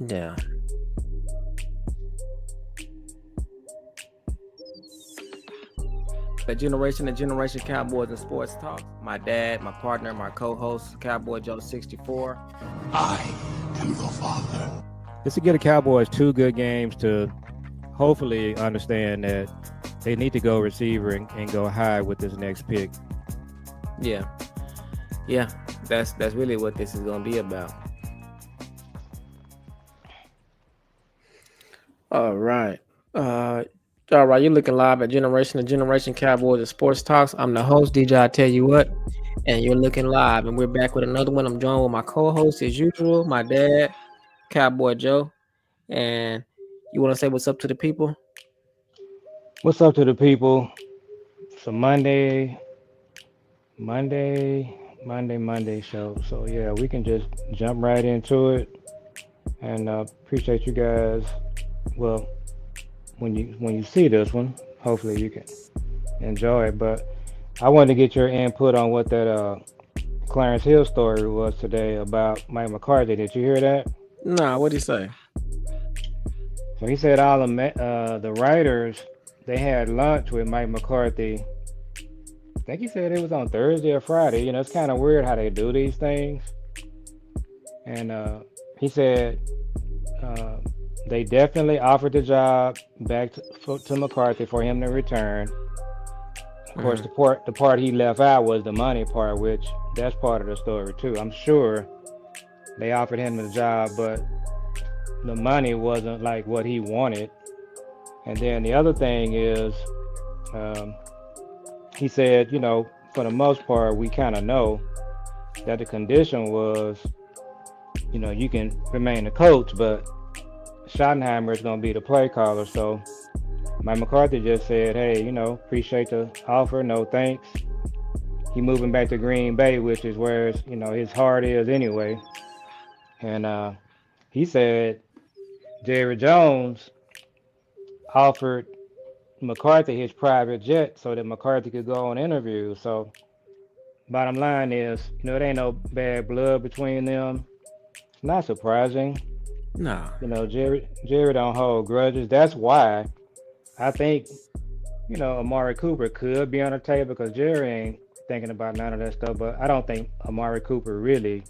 Yeah. The Generation Cowboys and Sports Talk. My dad, my partner, my co-host, Cowboy Joe 64. I am your father. Just to get the Cowboys 2 good games to hopefully understand that they need to go receiver and go high with this next pick. Yeah. Yeah. That's really what this is gonna be about. All right. All right, you're looking live at Generation Cowboys and Sports Talks. I'm the host, DJ. I tell you what, and you're looking live, and we're back with another one. I'm joined with my co-host as usual, my dad, Cowboy Joe. And you want to say what's up to the people? What's up to the people? It's a Monday show. So yeah, we can just jump right into it. And appreciate you guys. Well, when you see this one, hopefully you can enjoy it. But I wanted to get your input on what that Clarence Hill story was today about Mike McCarthy. Did you hear that? Nah, what'd he say? So he said all the writers, they had lunch with Mike McCarthy. I think he said it was on Thursday or Friday. You know, it's kind of weird how they do these things. And he said they definitely offered the job back to McCarthy for him to return. Of course, the part he left out was the money part, which that's part of the story too. I'm sure they offered him the job, but the money wasn't like what he wanted. And then the other thing is, he said, you know, for the most part, we kind of know that the condition was, you know, you can remain the coach, but Schottenheimer is going to be the play caller. So Mike McCarthy just said, hey, you know, appreciate the offer, no thanks. He moving back to Green Bay, which is where, you know, his heart is anyway. And he said Jerry Jones offered McCarthy his private jet so that McCarthy could go on interviews. So bottom line is, you know, it ain't no bad blood between them. It's not surprising. Nah. You know, Jerry don't hold grudges. That's why I think, you know, Amari Cooper could be on the table because Jerry ain't thinking about none of that stuff. But I don't think Amari Cooper really,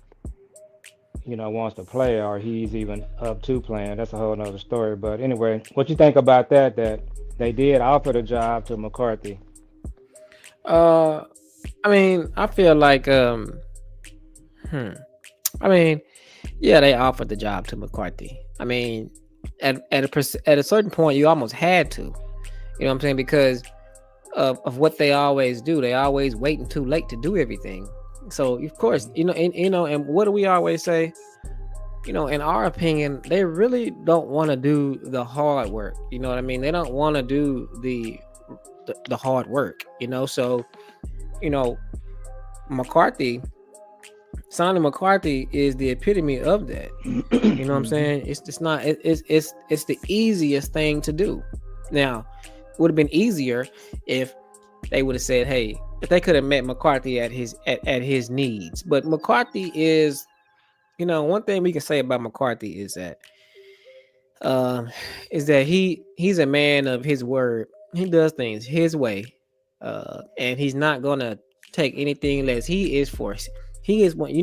you know, wants to play or he's even up to playing. That's a whole nother story. But anyway, what you think about that they did offer the job to McCarthy? I mean, I feel like I mean, yeah, they offered the job to McCarthy. I mean, at a certain point, you almost had to. You know what I'm saying? Because of what they always do. They always wait until late to do everything. So of course, and what do we always say? You know, in our opinion, they really don't want to do the hard work. You know what I mean? They don't want to do the hard work. You know, so you know, Sonny McCarthy is the epitome of that. You know what I'm saying? It's the easiest thing to do. Now, it would have been easier if they would have said, hey, if they could have met McCarthy at his needs. But McCarthy is, you know, one thing we can say about McCarthy is that he's a man of his word. He does things his way. And he's not gonna take anything less. He is when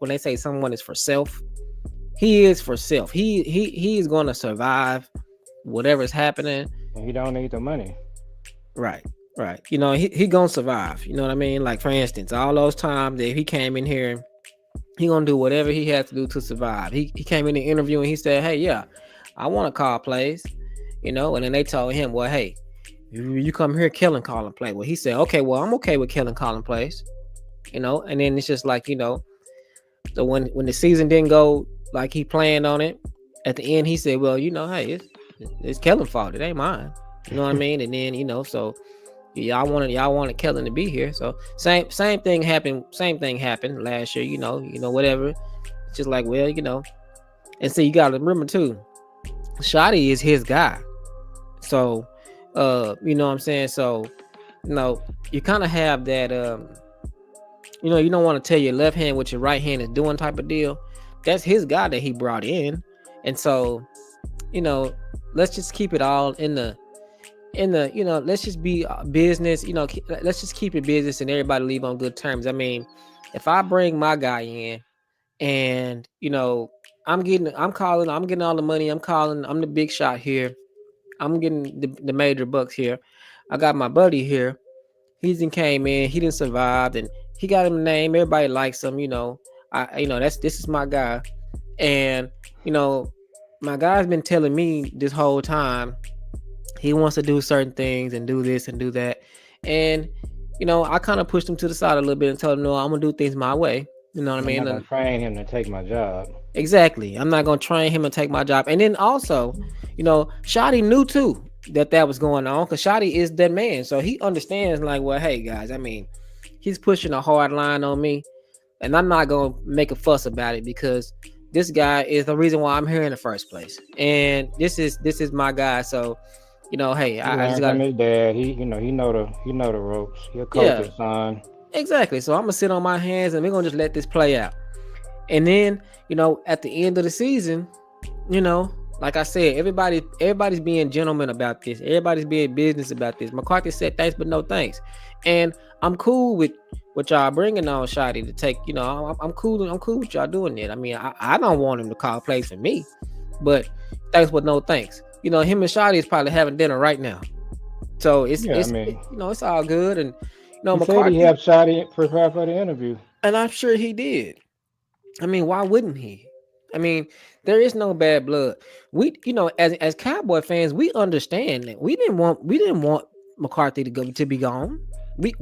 they say someone is for self, he is for self. He is gonna survive whatever's happening. And he don't need the money. Right. You know, he gonna survive. You know what I mean? Like for instance, all those times that he came in here, he gonna do whatever he has to do to survive. He came in the interview and he said, hey, yeah, I want to call plays, you know, and then they told him, well, hey, you come here killing calling play. Well, he said, okay, well, I'm okay with killing calling plays, you know, and then it's just like, you know, so when the season didn't go like he planned on it, at the end he said, well, you know, hey, it's Kellen's fault, it ain't mine. You know what I mean? And then, you know, so y'all wanted Kellen to be here. So same thing happened last year, you know, whatever. It's just like, well, you know, and so you gotta remember too, Shotty is his guy. So you know what I'm saying? So, you know, you kind of have that you know, you don't want to tell your left hand what your right hand is doing type of deal. That's his guy that he brought in. And so, you know, let's just keep it all in the let's just be business. Let's just keep it business and everybody leave on good terms. I mean, if I bring my guy in and I'm getting all the money, I'm the big shot here, I'm getting the major bucks here. I got my buddy here. He didn't came in, he didn't survive, and he got him a name. Everybody likes him. This is my guy, and you know, my guy's been telling me this whole time he wants to do certain things and do this and do that, and I kind of pushed him to the side a little bit and told him, no, I'm gonna do things my way. You know what I I'm mean? not gonna And train him to take my job. exactly, I'm not gonna train him and take my job. And then also, Shotty knew too that was going on because Shotty is that man, so he understands. Like, well, hey guys, I mean, he's pushing a hard line on me, and I'm not gonna make a fuss about it because this guy is the reason why I'm here in the first place, and this is my guy. So, hey, He I just learned from gotta, his dad. He know the ropes. He'll coach yeah, his son. exactly. So I'm gonna sit on my hands and we're gonna just let this play out. And then, at the end of the season, you know, like I said, everybody's being gentlemen about this. Everybody's being business about this. McCarthy said thanks, but no thanks. And I'm cool with what y'all bringing on Shotty to take. I'm cool. I'm cool with y'all doing it. I mean, I don't want him to call plays for me, but thanks, but no thanks. Him and Shotty is probably having dinner right now. So Yeah, I mean, it's all good. And he said he McCarthy, helped Shotty prepare for the interview. and I'm sure he did. I mean, why wouldn't he? I mean, there is no bad blood. We, as Cowboy fans, we understand that we didn't want McCarthy to be gone. We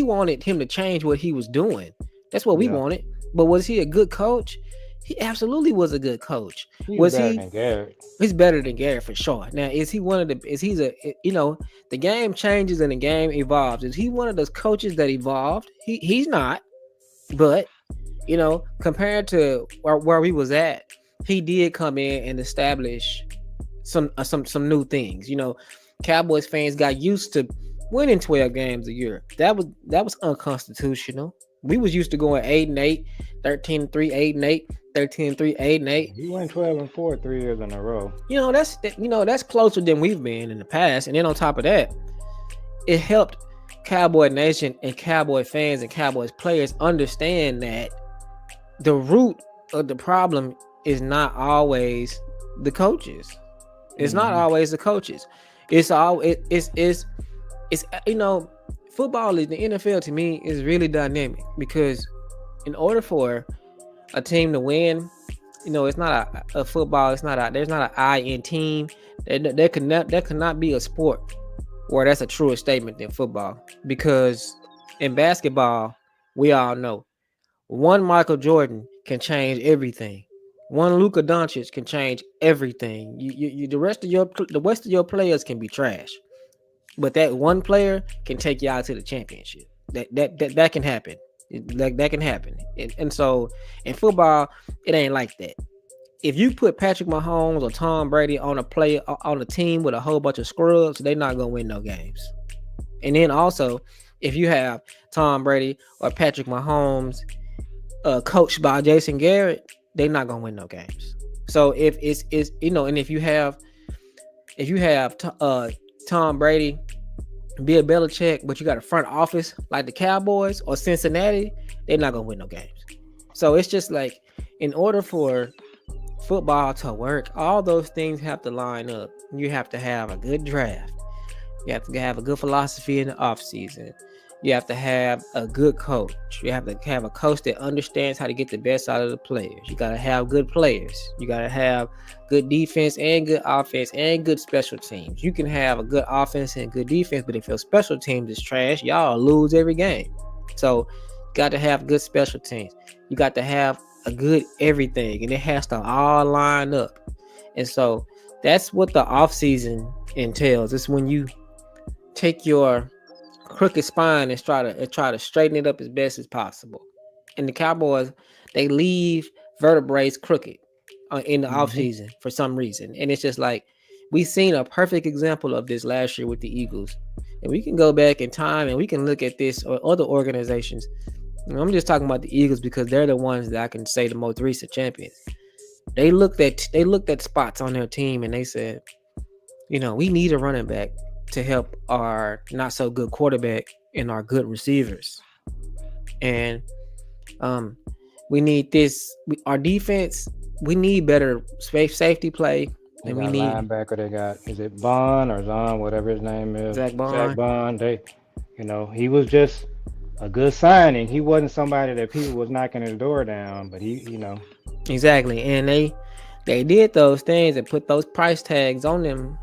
wanted him to change what he was doing. That's what we Yeah, wanted. But was he a good coach? He absolutely was a good coach. he's Was better he? than Garrett. He's better than Garrett for sure. Now, is he one of the? Is he's a? The game changes and the game evolves. Is he one of those coaches that evolved? He's not. But compared to where we was at, he did come in and establish some new things. Cowboys fans got used to winning 12 games a year. That was unconstitutional. We was used to going 8-8, 13-3, 8-8, 13-3, 8-8. He went 12-4 3 years in a row. That's closer than we've been in the past. And then on top of that, it helped Cowboy Nation and Cowboy fans and Cowboys players understand that the root of the problem is not always the coaches. It's not always the coaches. It's all it's football is the NFL to me is really dynamic because in order for a team to win, it's not a football. It's not there's not an I in team. There cannot be a sport where that's a truer statement than football because in basketball we all know one Michael Jordan can change everything. One Luka Doncic can change everything. The rest of your players can be trash, but that one player can take you out to the championship. That can happen. That can happen. And so in football, it ain't like that. If you put Patrick Mahomes or Tom Brady on a team with a whole bunch of scrubs, they're not gonna win no games. And then also, if you have Tom Brady or Patrick Mahomes coached by Jason Garrett, they're not gonna win no games. So if it's and if you have Tom Brady, Bill Belichick, but you got a front office like the Cowboys or Cincinnati, they're not gonna win no games. So it's just like in order for football to work, all those things have to line up. You have to have a good draft. You have to have a good philosophy in the offseason. You have to have a good coach. You have to have a coach that understands how to get the best out of the players. You got to have good players. You got to have good defense and good offense and good special teams. You can have a good offense and good defense, but if your special teams is trash, y'all lose every game. So you got to have good special teams. You got to have a good everything, and it has to all line up. And so that's what the offseason entails. It's when you take your crooked spine and try to straighten it up as best as possible. And the Cowboys, they leave vertebrae crooked in the Mm-hmm. offseason for some reason. And it's just like we seen a perfect example of this last year with the Eagles. And we can go back in time and we can look at this or other organizations. I'm just talking about the Eagles because they're the ones that I can say the most recent champions. they looked at spots on their team and they said, we need a running back to help our not so good quarterback and our good receivers. And um we need this our defense, we need better safety play, They and we got a need linebacker. They got, is it Bond or Zon, whatever his name is, Zach Zach Bond. Bond. He was just a good signing. He wasn't somebody that people was knocking his door down, but Exactly. And they did those things and put those price tags on them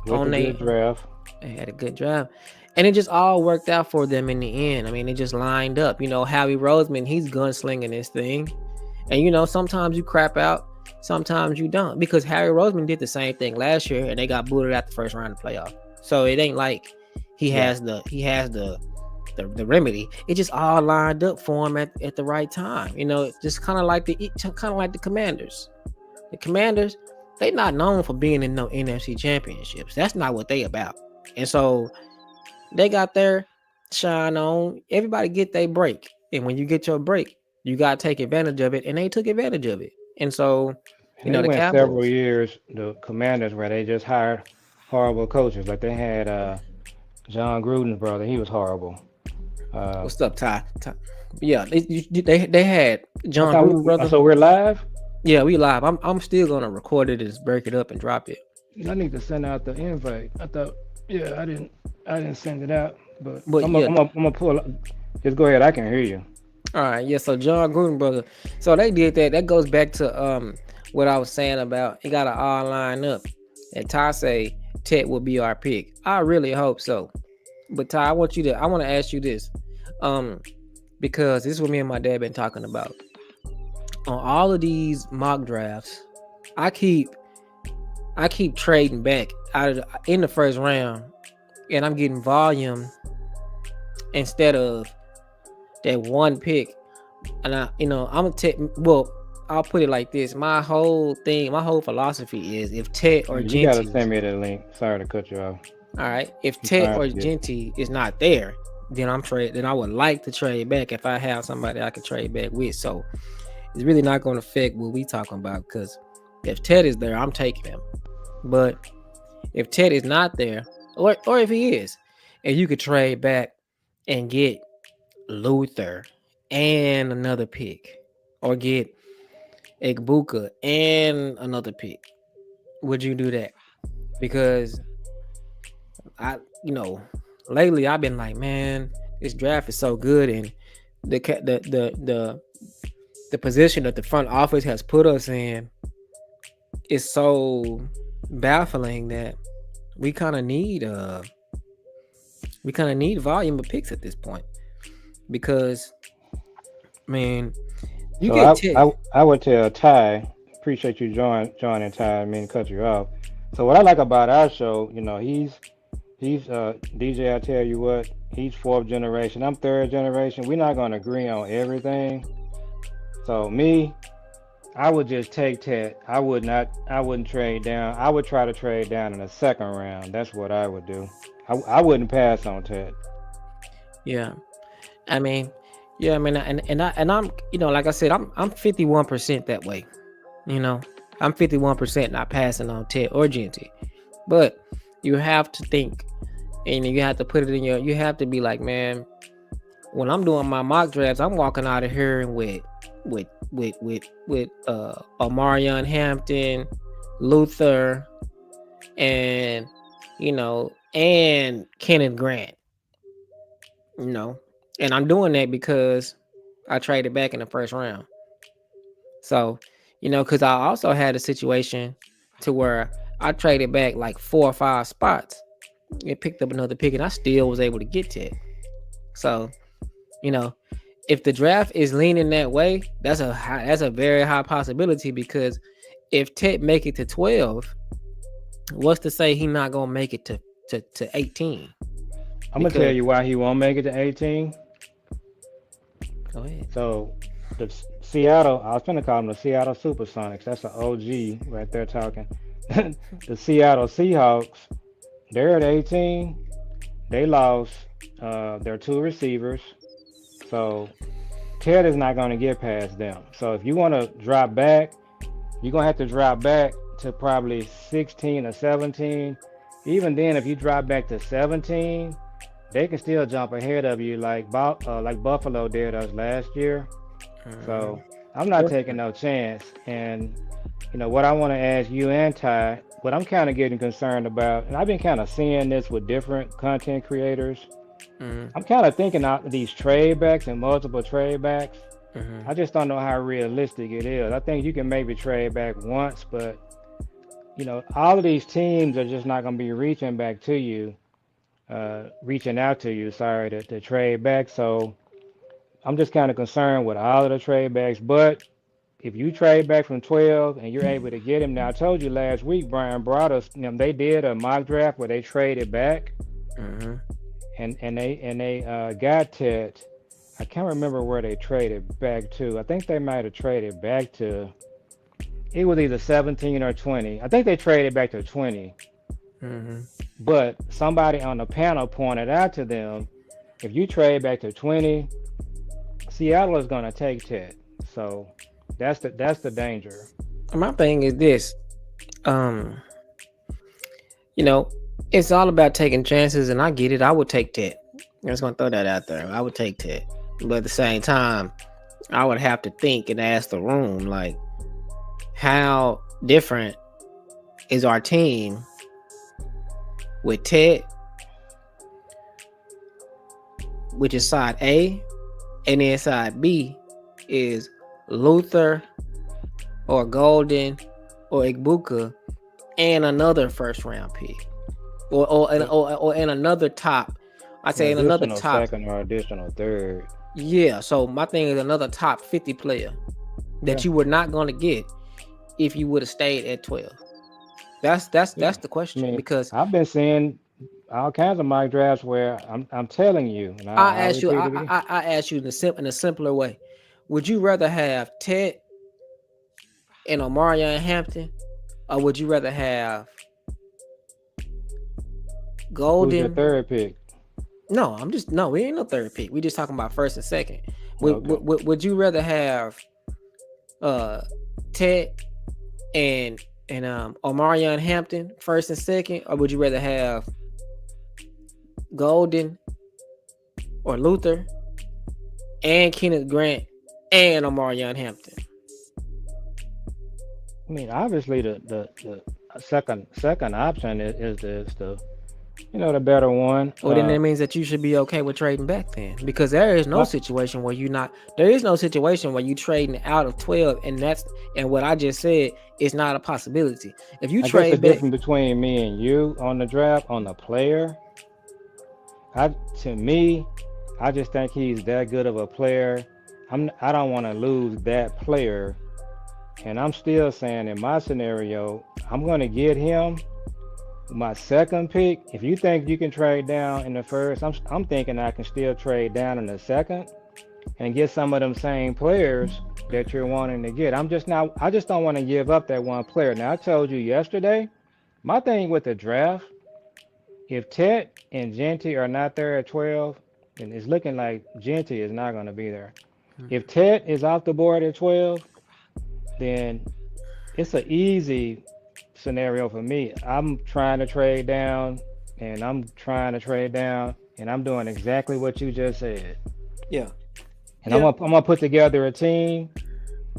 with on the they good draft. they had a good job. And it just all worked out for them in the end. I mean, it just lined up. Howie Roseman, he's gunslinging this thing. And sometimes you crap out, sometimes you don't. Because Harry Roseman did the same thing last year and they got booted out the first round of the playoff. So it ain't like he Yeah. has the remedy. It just all lined up for him at the right time. Just kind of like the Commanders. The Commanders, they not known for being in no NFC championships. That's not what they about. And so they got their shine on. Everybody get their break. And when you get your break, you gotta take advantage of it. And they took advantage of it. And so, And they the went several Cowboys. years, the Commanders, where they just hired horrible coaches. Like they had John Gruden's brother. He was horrible. Uh, What's up, Ty? Yeah, they had I John thought Gruden brother. so we're live. Yeah, we live. I'm still gonna record it and just break it up and drop it. I need to send out the invite. I thought, yeah, I didn't send it out, but But I'm yeah, gonna pull up. Just go ahead. I can hear you. all right, yeah. So John Gruden brother. So they did that. That goes back to what I was saying about it got to all line up. And Ty say Ted will be our pick. I really hope so. But Ty, I want to ask you this, um, because this is what me and my dad been talking about. On all of these mock drafts, I keep trading back in the first round, and I'm getting volume instead of that one pick. And I'm gonna take. Well, I'll put it like this: my whole philosophy is if Ted or You gotta Genty, send me the link. Sorry to cut you off. all right, if I'm Ted trying or to get. Genty is not there, then then I would like to trade back if I have somebody I can trade back with. So it's really not going to affect what we talking about because if Ted is there, I'm taking him. But if Ted is not there, or if he is, and you could trade back and get Luther and another pick, or get Egbuka and another pick, would you do that? Because I, lately I've been like, man, this draft is so good, and the position that the front office has put us in is so baffling that we kind of need volume of picks at this point because I mean you So get Ted. I would tell Ty. Appreciate you joining Ty. I mean, cut you off. So what I like about our show, he's DJ. I tell you what, he's fourth generation. I'm third generation. We're not gonna agree on everything. So me, I would just take Ted. I would not. I wouldn't trade down. I would try to trade down in the second round. That's what I would do. I wouldn't pass on Ted. Yeah, I mean, yeah, I mean, and I'm like I said, I'm 51% that way. I'm 51% not passing on Ted or Genty, but you have to think, and you have to put it in you have to be like, man, when I'm doing my mock drafts, I'm walking out of here with Omarion Hampton, Luther, and and Kenneth Grant. And I'm doing that because I traded back in the first round. So, because I also had a situation to where I traded back like 4 or 5 spots and picked up another pick, and I still was able to get to it. So, if the draft is leaning that way, that's a very high possibility because if Ted make it to 12, what's to say he not gonna make it to 18? I'm gonna tell you why he won't make it to 18. Go ahead. So the Seattle, I was gonna call them the Seattle Supersonics. That's an OG right there talking. The Seattle Seahawks, they're at 18. They lost their 2 receivers. So Ted is not going to get past them. So if you want to drop back, you're gonna have to drop back to probably 16 or 17. Even then, if you drop back to 17, they can still jump ahead of you like Buffalo did us last year. Mhm. So I'm not taking no chance. And what I want to ask you and Ty, what I'm kind of getting concerned about, and I've been kind of seeing this with different content creators. Mhm. I'm kind of thinking out these trade backs and multiple trade backs. Mhm. I just don't know how realistic it is. I think you can maybe trade back once, but all of these teams are just not going to be reaching back to you, reaching out to you, sorry, to trade back. So I'm just kind of concerned with all of the trade backs. But if you trade back from 12 and you're able to get him, now I told you last week, Brian brought us, they did a mock draft where they traded back Mhm. and they got Ted. I can't remember where they traded back to. I think they might have traded back to, it was either 17 or 20. I think they traded back to 20. Mhm. But somebody on the panel pointed out to them, if you trade back to 20, Seattle is going to take Ted. So that's the danger. My thing is this. Um, you know, it's all about taking chances, and I get it. I would take Ted. I'm just gonna throw that out there. I would take Ted, but at the same time, I would have to think and ask the room, like, how different is our team with Ted, which is side A, and then side B is Luther or Golden or Igbuka and another first round pick, or in another top. I An say in another additional top. second or additional third. Yeah. So my thing is another top 50 player Yeah, that you were not going to get if you would have stayed at 12. That's yeah. the I question, mean, because I've been seeing all kinds of mock drafts where I'm telling you, and I I'll ask you, repeat it again. I ask you in a simpler way. Would you rather have Ted and Omarion Hampton, or would you rather have Who's your Golden? third pick? No, I'm just no. We ain't no third pick. We just talking about first and second. Okay. Would you rather have uh Ted and Omarion Hampton first and second, or would you rather have Golden or Luther and Kenneth Grant and Omarion Hampton? I mean, obviously the second option is the better one. Well, then that means that you should be okay with trading back then, because there is no But situation where there is no situation where you trading out of 12, and what I just said is not a possibility. If you I guess the trade back, difference between me and you on the draft on the player, I to me, I just think he's that good of a player. I don't want to lose that player, and I'm still saying in my scenario, I'm going to get him my second pick. If you think you can trade down in the first, I'm thinking I can still trade down in the second and get some of them same players that you're wanting to get. I just don't want to give up that one player. Now I told you yesterday, my thing with the draft, if Tet and Genty are not there at 12, then it's looking like Genty is not going to be there. If Tet is off the board at 12, then it's an easy scenario for me. I'm trying to trade down and I'm trying to trade down and I'm doing exactly what you just said. yeah, And I'm yeah, gonna, I'm gonna put together a team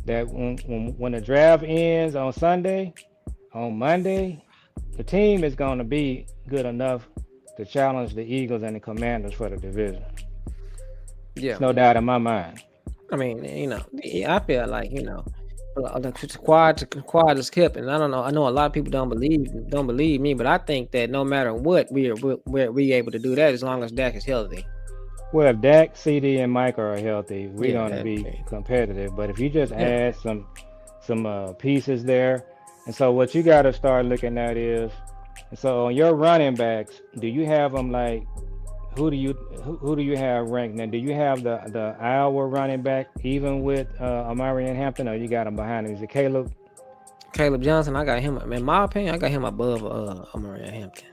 that when the draft ends on Sunday, on Monday, the team is gonna be good enough to challenge the Eagles and the Commanders for the division. yeah. It's no doubt in my mind. I mean, I feel like the quad is kept, and I don't know. I know a lot of people don't believe me, but I think that no matter what, we able to do that as long as Dak is healthy. Well, if Dak, CD, and Mike are healthy, we're Yeah, gonna that, be competitive. But if you just yeah. add some pieces there, and so what you got to start looking at is, and so on your running backs, do you have them like who do you have ranked? Now, do you have the Iowa running back even with Amari and Hampton, or you got him behind him? Is it Caleb? Caleb Johnson, I got him. In my opinion, I got him above Omarion Hampton.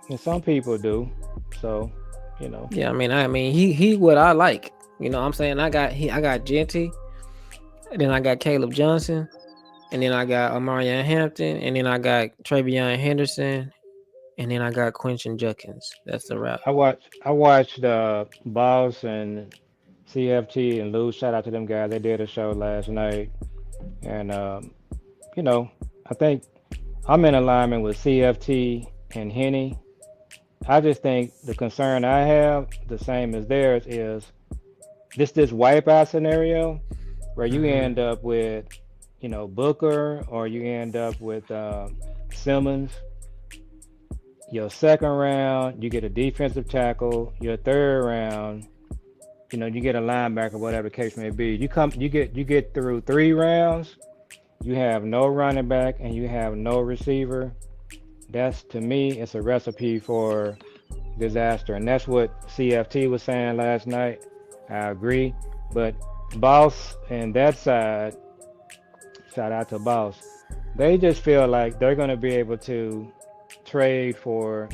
And some people do. So, you know, Yeah, I mean, he what I like. You know what I'm saying? I got Genty, and then I got Caleb Johnson, and then I got Omarion Hampton, and then I got Travion Henderson, and then I got Quentin Judkins. That's the route. I watched Boss and CFT and Lou. Shout out to them guys. They did a show last night, and you know, I think I'm in alignment with CFT and Henny. I just think the concern I have, the same as theirs, is this wipeout scenario where you Hmm. end up with, Booker, or you end up with Simmons. Your second round, you get a defensive tackle. Your third round, you get a linebacker, whatever the case may be. You get through 3 rounds, you have no running back and you have no receiver. That's, to me, it's a recipe for disaster, and that's what CFT was saying last night. I agree, but Boss and that side, shout out to Boss, they just feel like they're going to be able to trade for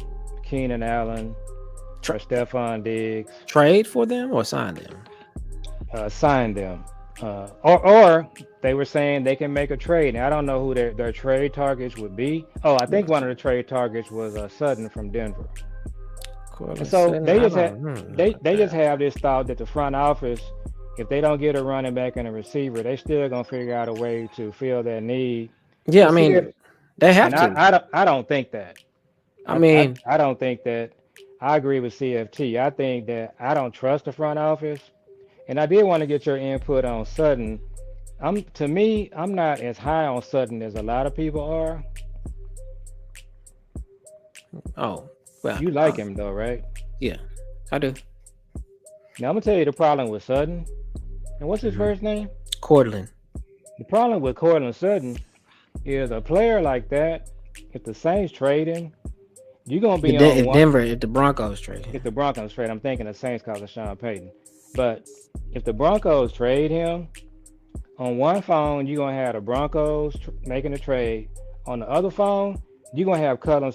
Keenan Allen or Tra- Stephon Diggs, Trade for them or sign them? sign them. Or they were saying they can make a trade. Now, I don't know who their trade targets would be. Oh, I think one of the trade targets was Sutton from Denver. And Cortland so Sutton, they I just have don't know they about they just that. have this thought that the front office, if they don't get a running back and a receiver, they still gonna figure out a way to fill that need. Yeah, I But see mean if they and have I to. I don't I don't think that. I I I, mean, I don't think that. I agree with CFT. I think that I don't trust the front office. And I did want to get your input on Sutton. To me, I'm not as high on Sutton as a lot of people are. oh well, You like him though, right? yeah, I do. Now I'm gonna tell you the problem with Sutton. And what's his Hmm. first name? Cortland. The problem with Cortland Sutton is a player like that. If the Saints trade him, you're gonna be on If one. Denver, if the Broncos trade him. If the Broncos trade, I'm thinking the Saints call it Sean Payton. But if the Broncos trade him, on one phone you're gonna have the Broncos making a trade. On the other phone, you're gonna have Cortland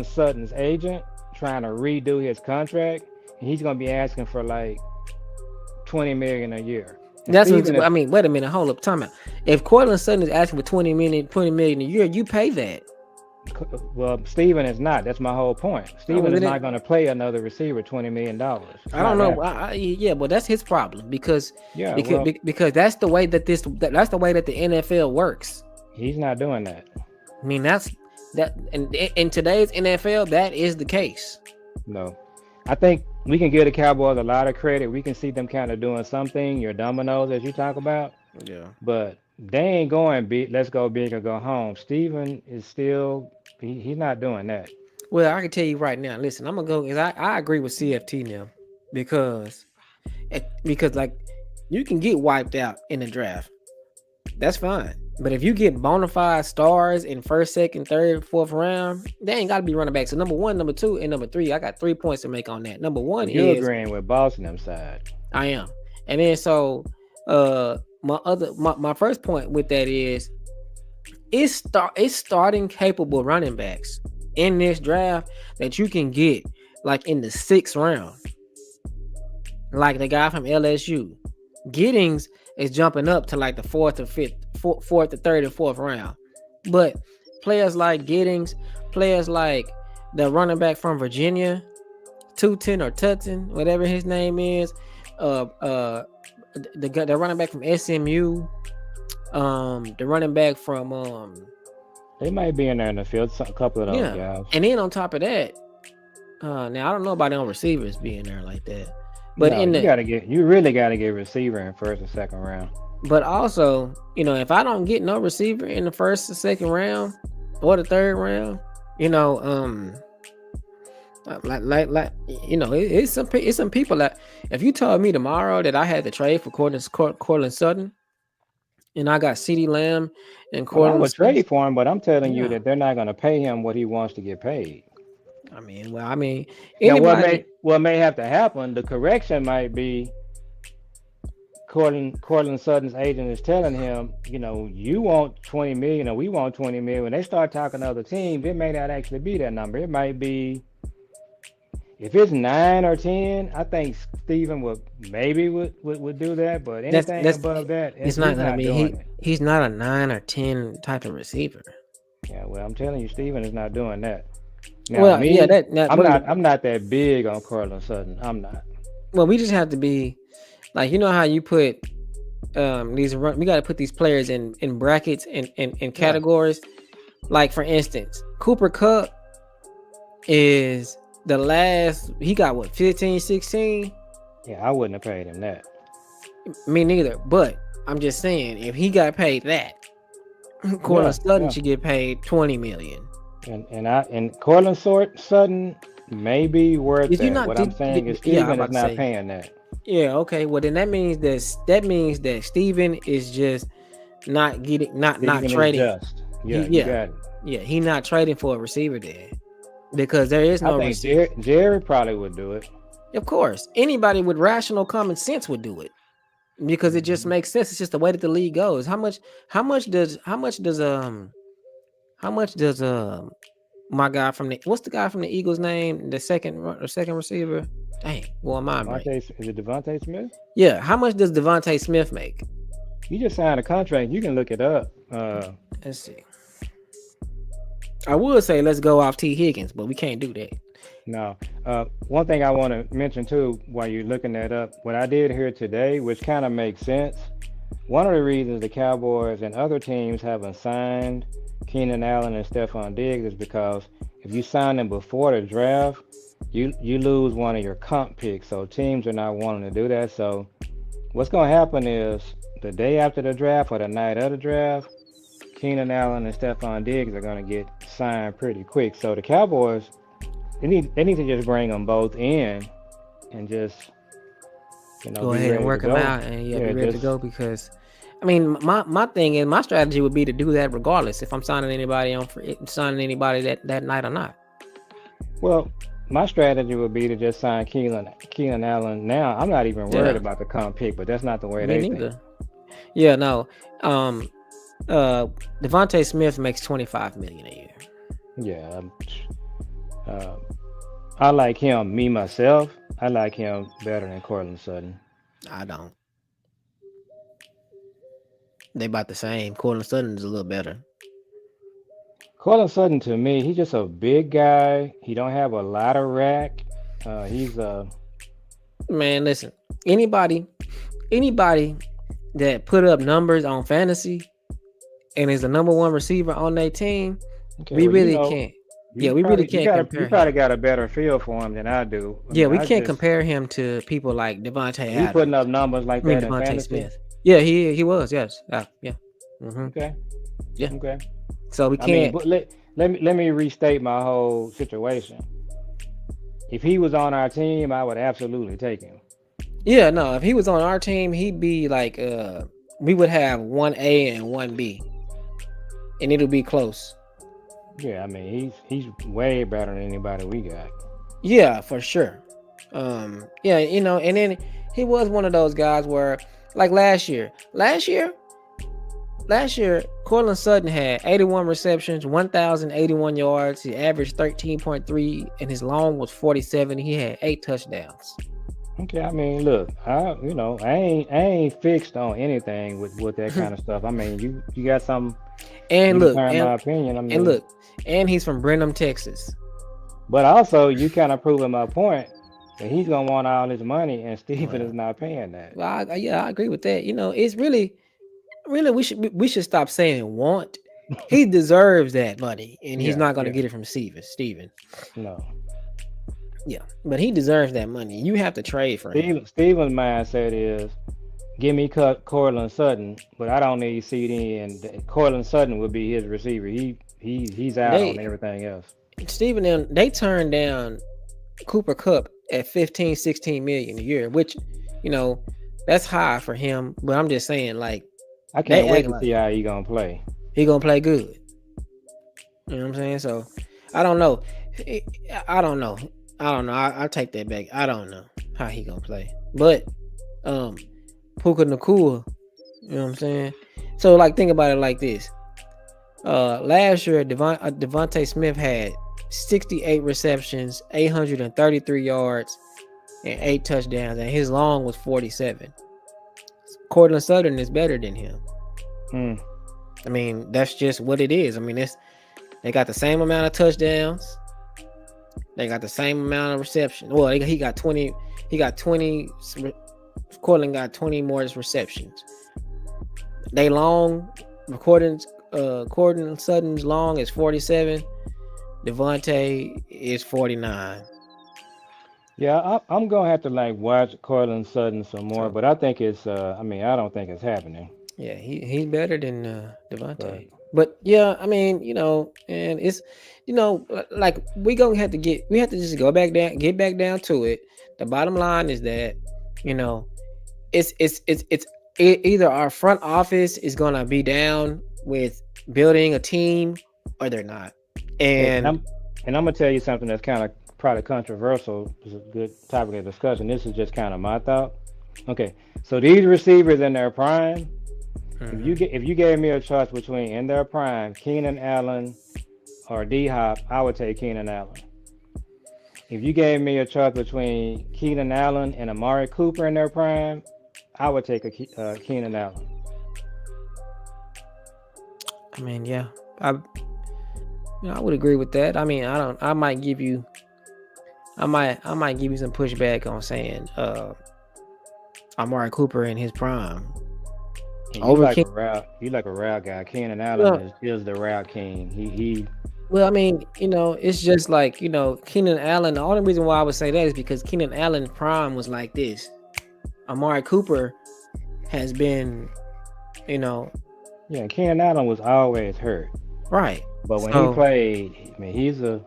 Sutton's agent trying to redo his contract, and he's gonna be asking for like 20 million a year. And That's Steven what is I mean. Wait a minute, hold up, time out. If Cortland Sutton is asking for 20 million a year, you pay that. Well, Steven is not. That's my whole point. Oh, Steven well, is then not going to play another receiver $20 million. It's I don't not know. happening. Yeah, well, that's his problem because Yeah, because well, because that's the way that that's the way that the NFL works. he's not doing that. I mean, that's that in today's NFL, that is the case. No. I think we can give the Cowboys a lot of credit. We can see them kind of doing something, your dominoes, as you talk about, Yeah. but they ain't going big. Let's go big or go home. Steven is still, he's not doing that. Well, I can tell you right now. Listen, I'm gonna go because I agree with CFT now because because like you can get wiped out in the draft. That's fine. But if you get bona fide stars in first, second, third, fourth round, they ain't got to be running back. So number one, number two, and number three, I got 3 points to make on that. Number So one you're is agreeing with Boston them side. I am, and then so my first point with that is it's starting capable running backs in this draft that you can get like in the 6th round, like the guy from LSU. Giddings is jumping up to like the fourth to third and fourth round. But players like Giddings, players like the running back from Virginia, Tootin or Tutton, whatever his name is, uh, uh, the running back from SMU, the running back from They might be in there in the field, a couple of those yeah, guys. and then on top of that, now I don't know about them receivers being there like that, but No, you really gotta get receiver in first and second round. but also, if I don't get no receiver in the first or second round or the third round, you know, it's some people that if you told me tomorrow that I had to trade for Cortland Sutton and I got CeeDee Lamb and Well, I Cortland would Sutton, trade for him, but I'm telling you yeah, that they're not gonna pay him what he wants to get paid. I mean, Now, anybody, what may have to happen, the correction might be Cortland Sutton's agent is telling him, you want 20 million or we want 20 million. When they start talking to other teams, it may not actually be that number. It might be If it's 9 or 10, I think Steven would do that. But anything That's above that, it's not he's gonna not be doing it. he's not a 9 or 10 type of receiver. Yeah, well, I'm telling you, Steven is not doing that. Now, Well, yeah, me, that I'm but not. I'm not that big on Cortland Sutton. I'm not. well, we just have to be like you know how you put we got to put these players in brackets and Yeah, categories. Like for instance, Cooper Cup is the last he got what 15, 16. yeah, I wouldn't have paid him that. Me neither, but I'm just saying if he got paid that, Cortland Yeah, Sutton yeah. should get paid 20 million. And Cortland Sutton may be worth Did you that. not What I'm did saying is yeah, I'm Steven is about to not say. paying that. Yeah, okay. Well, then that means that Steven is just not Steven is trading. just. He Yeah, you yeah got it. yeah he not trading for a receiver there because there is I no think receiver. Jerry probably would do it. Of course, anybody with rational common sense would do it because it just Mhm. makes sense. It's just the way that the league goes. How much does how much does my guy from the what's the guy from the Eagles name the second receiver? Dang, well my brain. Devontae, is it Devontae Smith? Yeah, how much does Devontae Smith make? You just signed a contract. You can look it up. Let's see. I would say let's go off T. Higgins, but we can't do that. No. One thing I want to mention too, while you're looking that up, what I did here today, which kind of makes sense. One of the reasons the Cowboys and other teams haven't signed Keenan Allen and Stephon Diggs is because if you sign them before the draft, you lose one of your comp picks. So teams are not wanting to do that. So what's going to happen is the day after the draft or the night of the draft, Keenan Allen and Stephon Diggs are going to get signed pretty quick. So the Cowboys, they need to just bring them both in and just Go be ahead and ready to work them go. out and yeah, Yeah, be ready to just go because I mean my thing is my strategy would be to do that regardless if I'm signing anybody that night or not. well, my strategy would be to just sign Keenan Allen now. I'm not even worried Yeah, about the comp pick, but that's not the way me they think. neither. Yeah, no. Um Devontae Smith makes 25 million a year. Yeah, uh, I like him. Me myself, I like him better than Cortland Sutton. I don't. They about the same. Cortland Sutton is a little better. Cortland Sutton to me, he's just a big guy. He don't have a lot of rack. He's Man, listen. Anybody anybody that put up numbers on fantasy and is the number one receiver on their team, okay. we Well, really can't. Yeah, we really can't you compare him. probably got a better feel for him than I do. I Yeah, mean, we I can't just compare him to people like Devontae he putting Adams. up numbers like I mean that in Devontae fantasy. Smith. Yeah, he was. Yes. Yeah. hmm Okay, Yeah. okay. So we I mean, can't. but let me restate my whole situation. If he was on our team, I would absolutely take him. Yeah, no. If he was on our team, he'd be like we would have 1A and 1B, and it'll be close. Yeah, I mean he's way better than anybody we got. Yeah, for sure. Yeah, and then he was one of those guys where, like last year, Cortland Sutton had 81 receptions, 1,081 yards. He averaged 13.3, and his long was 47. He had 8 touchdowns. Okay, I mean, look, I ain't fixed on anything with that kind of stuff. I mean, you got something And you can look, turn my opinion. I and mean, look, and he's from Brenham, Texas. but also you kind of proving my point that he's gonna want all his money, and Steven is Well, not paying that. well, I agree with that. It's really we should stop saying want. He deserves that money, and he's Yeah, not going to yeah, get it from Steven. no. Yeah, but he deserves that money. You have to trade for him. Steven's mindset is give me Cortland Sutton, but I don't need CD, and Cortland Sutton would be his receiver. He's out on They everything else. Steven and they turned down Cooper Cup at 15, 16 million a year, which that's high for him. But I'm just saying, like I they can't wait act to like see how he gonna play. he gonna play good. You know what I'm saying? So I don't know. I don't know. I take that back. I don't know how he gonna play. But Puka Nakua, you know what I'm saying? So like think about it like this. Last year Devontae Smith had 68 receptions, 833 yards, and 8 touchdowns, and his long was 47. Cortland Sutton is better than him. Hmm. I mean, that's just what it is. I mean, they got the same amount of touchdowns. They got the same amount of reception. Well, he got 20. He got 20. Cortland got 20 more receptions. They long Cortland Sutton's long is 47. Devontae is 49. Yeah, I'm gonna have to like watch Cortland Sutton some more, So but I think it's. I mean, I don't think it's happening. yeah, he's better than But Devontae. But yeah, I mean, and it's like we have to just get back down to it. The bottom line is that you know either our front office is gonna be down with building a team or they're not. hey, and And I'm gonna tell you something that's kind of probably controversial. It's a good topic of discussion. This is just kind of my thought. Okay, so these receivers in their prime. mhm. If you gave me a choice between in their prime, Keenan Allen or D Hop, I would take Keenan Allen. If you gave me a choice between Keenan Allen and Amari Cooper in their prime, I would take Keenan Allen. I mean, yeah, I would agree with that. I mean, I might give you some pushback on saying Amari Cooper in his prime And over King. you like a route guy. Keenan Allen Well, is the route king. He well, I mean, it's just like Keenan Allen. The only reason why I would say that is because Keenan Allen's prime was like this. Amari Cooper has been, you know, yeah, Keenan Allen was always hurt, right. but when he So played, I mean, he's a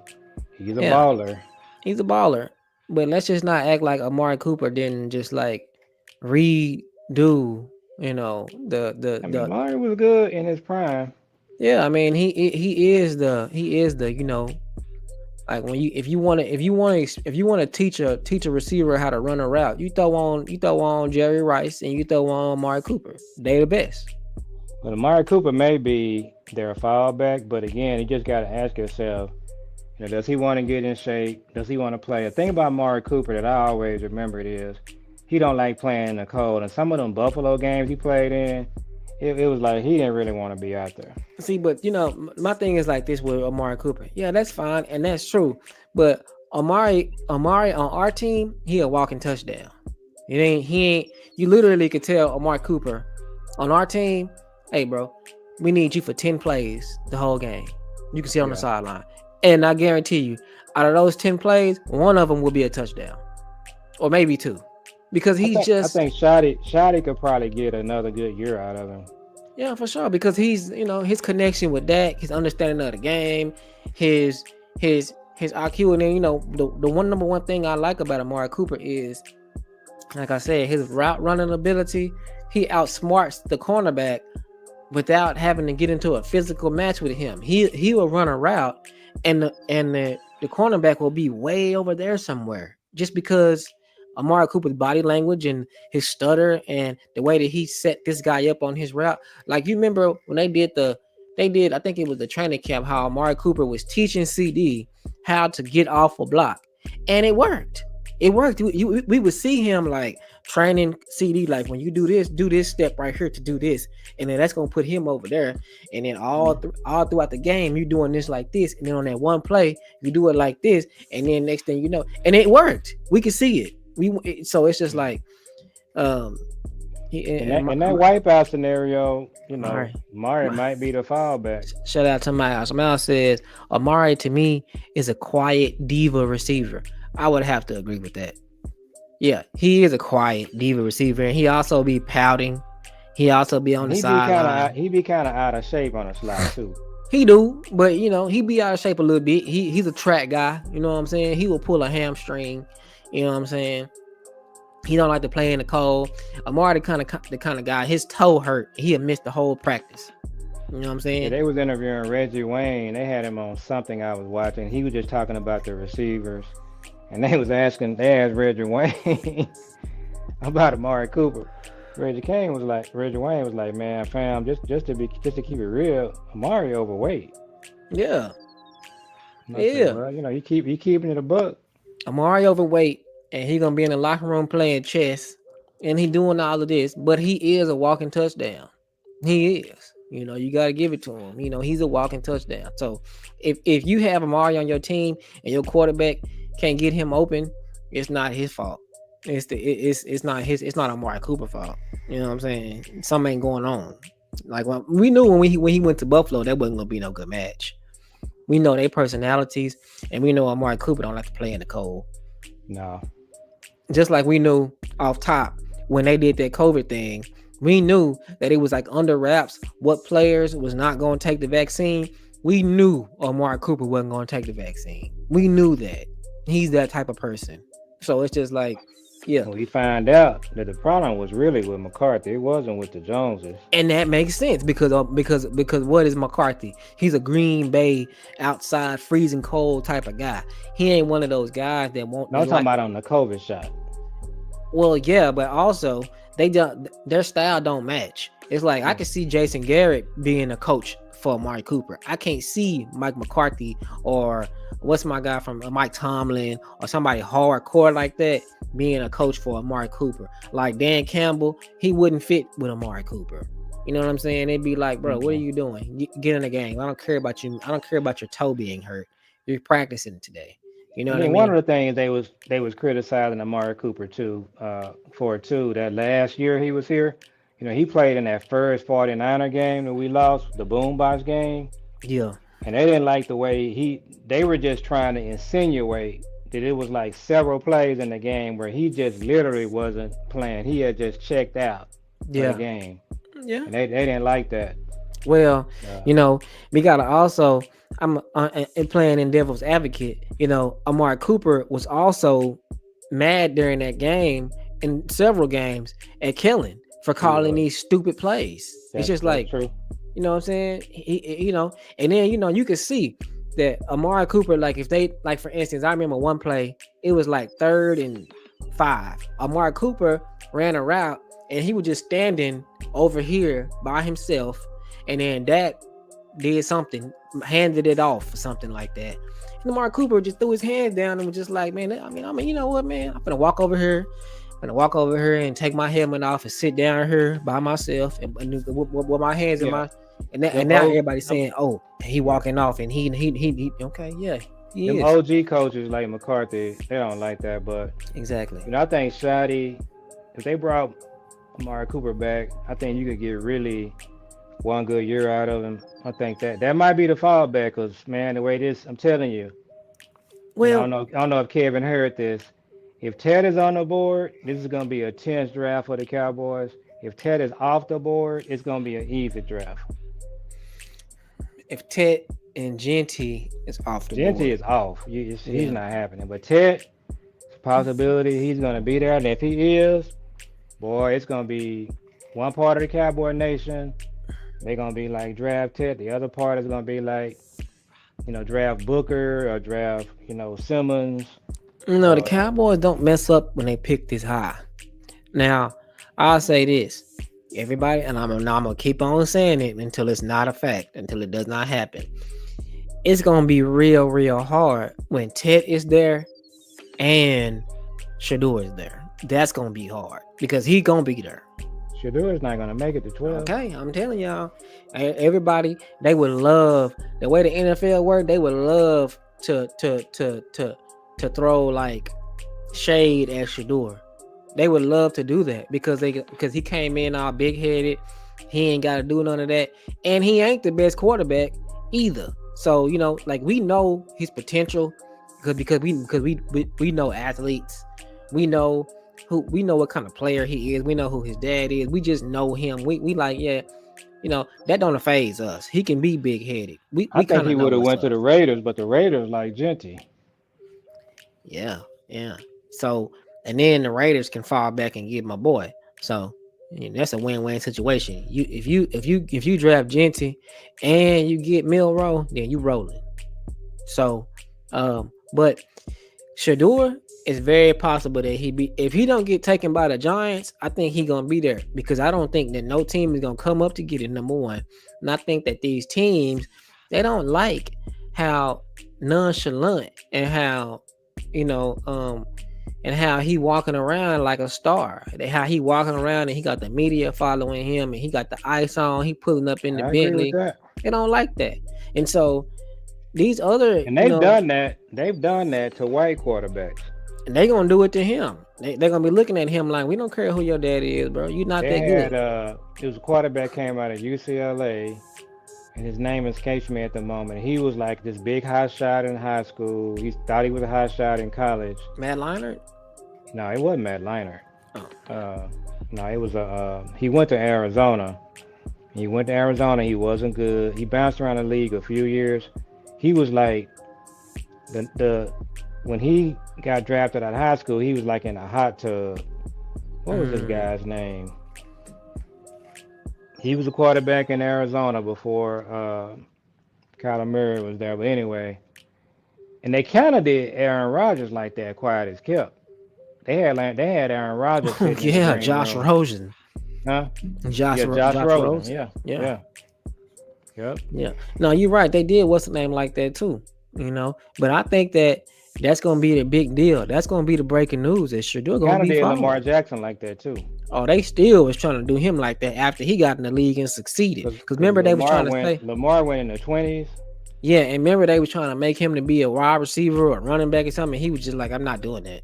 yeah, baller. he's a baller. But let's just not act like Amari Cooper didn't just like redo, I mean, the Amari was good in his prime. yeah. I mean, he is the like when if you want to teach a receiver how to run a route, you throw on Jerry Rice and you throw on Amari Cooper. They the best. But Amari Cooper may be their fallback, but again, you just got to ask yourself, does he want to get in shape? Does he want to play? The thing about Amari Cooper that I always remembered is he don't like playing in the cold. And some of them Buffalo games he played in, it was like he didn't really want to be out there. See, but my thing is like this with Amari Cooper. Yeah, that's fine and that's true. But Amari on our team, he a walking touchdown. He ain't. You literally could tell Amari Cooper on our team, hey, bro, we need you for 10 plays the whole game. You can sit on the Yeah. sideline. And I guarantee you, out of those 10 plays, one of them will be a touchdown. Or maybe two. Because I think Shotty could probably get another good year out of him. yeah, for sure. Because he's, his connection with Dak, his understanding of the game, his IQ. And then, the number one thing I like about Amari Cooper is, like I said, his route running ability. He outsmarts the cornerback without having to get into a physical match with him. He will run a route and the cornerback will be way over there somewhere just because Amari Cooper's body language and his stutter and the way that he set this guy up on his route. Like you remember when they did I think it was the training camp, how Amari Cooper was teaching CD how to get off a block, and it worked. It worked. We would see him like training CD, like when you do this step right here to do this, and then that's gonna put him over there. And then all throughout the game, you doing this like this, and then on that one play, you do it like this, and then next thing you know, and it worked. We could see it. So it's just like, In that wipeout scenario, Amari, Amari might be the fallback. shout out to Miles. Miles says Amari to me is a quiet diva receiver. I would have to agree with that. Yeah, he is a quiet diva receiver, and he also be pouting. He also be on the sideline. He be kind of out of shape on the slide too. He do, but he be out of shape a little bit. He's a track guy. You know what I'm saying? He will pull a hamstring. You know what I'm saying? He don't like to play in the cold. Amari the kind of guy. His toe hurt. He'll miss the whole practice. You know what I'm saying? Yeah, they was interviewing Reggie Wayne. They had him on something I was watching. He was just talking about the receivers, and they asked Reggie Wayne about Amari Cooper. Reggie Wayne was like, man, fam, just to keep it real, Amari overweight. Yeah. I say, Yeah, well, he keeping it a buck. Amari overweight, and he gonna be in the locker room playing chess, and he doing all of this, but he is a walking touchdown. He is. You got to give it to him. He's a walking touchdown. So if you have Amari on your team and your quarterback can't get him open, it's not his fault. It's not Amari Cooper fault. You know what I'm saying? Something ain't going on. Like we knew when he went to Buffalo, that wasn't gonna be no good match. We know their personalities, and we know Amari Cooper don't like to play in the cold. No. Just like we knew off top when they did that COVID thing, we knew that it was like under wraps what players was not going to take the vaccine. We knew Amari Cooper wasn't going to take the vaccine. We knew that. He's that type of person. So it's just like, yeah. We find out that the problem was really with McCarthy. It wasn't with the Joneses. And that makes sense because what is McCarthy? He's a Green Bay outside freezing cold type of guy. He ain't one of those guys that won't. No, I'm talking about on the COVID shot. Well, yeah, but also their style don't match. It's like I can see Jason Garrett being a coach for Amari Cooper. I can't see Mike McCarthy or what's my guy from Mike Tomlin or somebody hardcore like that being a coach for Amari Cooper. Like Dan Campbell, he wouldn't fit with Amari Cooper. You know what I'm saying? They'd be like, bro, what are you doing? Get in the game. I don't care about you. I don't care about your toe being hurt. You're practicing today. You know what I mean? One of the things they was criticizing Amari Cooper for that last year he was here. He played in that first 49er game that we lost, the boombox game. Yeah. And they didn't like the way they were just trying to insinuate that it was like several plays in the game where he just literally wasn't playing. He had just checked out for the game. Yeah. And they didn't like that. Well, we gotta also. I'm playing in devil's advocate. Amari Cooper was also mad during that game in several games at Kellen for calling these stupid plays. It's just like, true. You know what I'm saying? And then you can see that Amari Cooper, like if they, like for instance, I remember one play, it was like 3rd and 5. Amari Cooper ran a route and he was just standing over here by himself, and then that did something, handed it off or something like that. And Amari Cooper just threw his hands down and was just like, man, you know what, man? I'm gonna walk over here. And take my helmet off and sit down here by myself and with my hands in my and now everybody's saying, oh, he walking off and he okay, yeah. Them OG coaches like McCarthy, they don't like that, but exactly. I think Shotty, if they brought Amari Cooper back, I think you could get really one good year out of him. I think that might be the fallback, because man, the way this, I'm telling you. Well, I don't know if Kevin heard this. If Ted is on the board, this is going to be a tense draft for the Cowboys. If Ted is off the board, it's going to be an easy draft. If Ted and Genty is off the board. Genty is off. He's not happening. But Ted, it's a possibility he's going to be there. And if he is, boy, it's going to be one part of the Cowboy Nation. They're going to be like draft Ted. The other part is going to be like, draft Booker or draft, Simmons. No, the Cowboys don't mess up when they pick this high. Now, I'll say this. Everybody, and I'm gonna keep on saying it until it's not a fact, until it does not happen. It's gonna be real, real hard when Ted is there and Shador is there. That's gonna be hard because he's gonna be there. Shador is not gonna make it to 12. Okay, I'm telling y'all. Everybody, they would love the way the NFL work. They would love to throw like shade at Shador. They would love to do that because he came in all big headed. He ain't got to do none of that, and he ain't the best quarterback either. So like we know his potential because we know athletes. We know what kind of player he is. We know who his dad is. We just know him. We like that don't phase us. He can be big headed. I think he would have went to the Raiders, but the Raiders like Genty. Yeah. So, and then the Raiders can fall back and get my boy. So that's a win-win situation. If you draft Genty and you get Milroe, then you rolling. So, but Shador, it's very possible that if he don't get taken by the Giants, I think he gonna be there because I don't think that no team is gonna come up to get it, number one. And I think that these teams, they don't like how nonchalant and how you know and how he walking around like a star. How he walking around and he got the media following him and he got the ice on. He pulling up in the I agree with Bentley. that. They don't like that, and so these other And they've done that. They've done that to white quarterbacks. they gonna do it to him. They're gonna be looking at him like, we don't care who your daddy is, bro. You're not They that had good. it was a quarterback came out of UCLA, and his name escapes me at the moment. He was like this big hot shot in high school. He thought he was a hot shot in college. Matt Leinart. No, it wasn't Matt Leinart. Oh, No, it was a. He went to Arizona. He went to Arizona. He wasn't good. He bounced around the league a few years. He was like the when he got drafted out of high school, he was like in a hot tub. What was this guy's name? He was a quarterback in Arizona before Kyler Murray was there. But anyway, and they kind of did Aaron Rodgers like that, quiet as kept. They had Aaron Rodgers sitting in the yeah, green Josh room. Rosen. Huh? Josh Yeah, Josh Rosen. Rosen. Yeah. Yeah. Yeah. Yep. Yeah. No, you're right. They did what's the name like that too. But I think that's gonna be the big deal. That's gonna be the breaking news. That Shador gonna Kind of be did fired. Lamar Jackson like that too. Oh, they still was trying to do him like that after he got in the league and succeeded. Because remember they was trying to say Lamar went in the 20s. yeah, and remember they was trying to make him to be a wide receiver or running back or something. He was just like, I'm not doing that.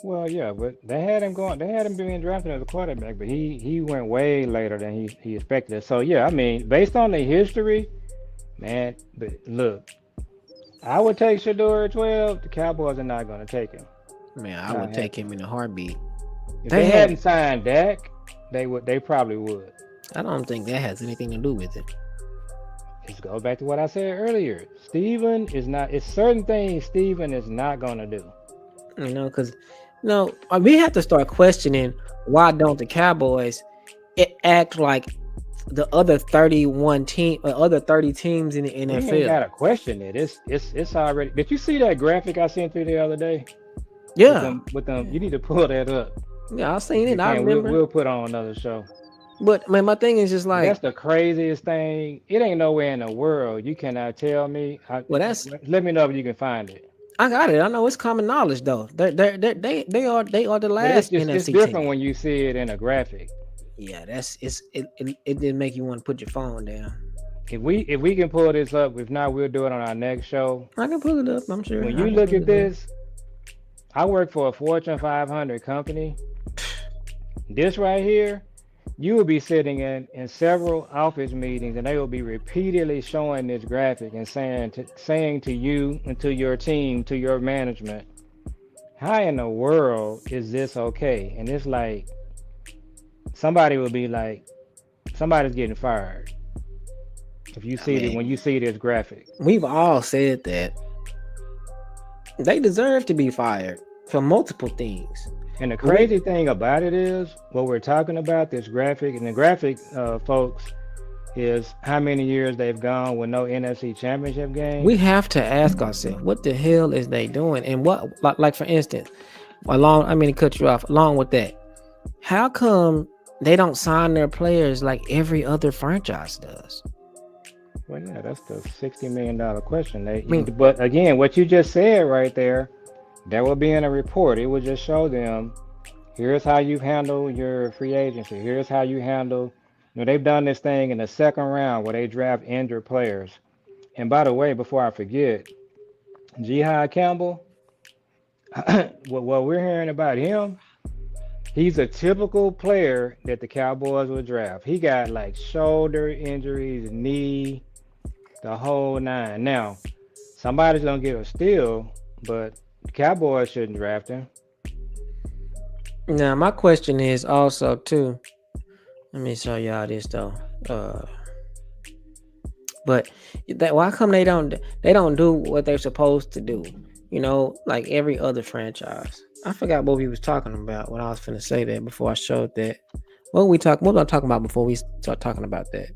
Well, yeah, but they had him going. They had him being drafted as a quarterback, but he went way later than he expected. So yeah, I mean, based on the history, man. But look, I would take Shador at 12. The Cowboys are not going to take him. Man, I would take him in a heartbeat. If they hadn't signed Dak, they would. They probably would. I don't think that has anything to do with it. Just go back to what I said earlier. Steven is not. It's certain things Steven is not going to do. Because we have to start questioning why don't the Cowboys act like the other 31 team or other 30 teams in the NFL? You ain't gotta question it. It's already. Did you see that graphic I sent you the other day? Yeah. With them, you need to pull that up. Yeah, I seen it. I remember. We'll put on another show. But man, my thing is just like that's the craziest thing. It ain't nowhere in the world you cannot tell me. Let me know if you can find it. I got it. I know it's common knowledge though. They are the last NFC it's different team. when you see it in a graphic. Yeah, it didn't make you want to put your phone down. If we can pull this up, if not, we'll do it on our next show. I can pull it up. I'm sure. When you look at this, I work for a Fortune 500 company. This right here, you will be sitting in several office meetings, and they will be repeatedly showing this graphic and saying to you and to your team, to your management, how in the world is this okay? And it's like somebody will be like, somebody's getting fired. If you see it, when you see this graphic, we've all said that they deserve to be fired for multiple things. And the crazy thing about it is, what we're talking about, this graphic, and the graphic, folks, is how many years they've gone with no NFC championship game. We have to ask ourselves, what the hell is they doing? And what, like for instance, to cut you off, along with that, how come they don't sign their players like every other franchise does? Well, yeah, that's the $60 million question. But again, what you just said right there, that will be in a report. It will just show them, here's how you handle your free agency. Here's how you handle, they've done this thing in the second round where they draft injured players. And by the way, before I forget, Jihad Campbell, what we're hearing about him, he's a typical player that the Cowboys would draft. He got like shoulder injuries, knee, the whole nine. Now, somebody's going to get a steal, but the Cowboys shouldn't draft him. Now, my question is also too. Let me show y'all this though. But why come they don't do what they're supposed to do? Like every other franchise. I forgot what we was talking about. What I was finna say that before I showed that. What was I talking about before we start talking about that?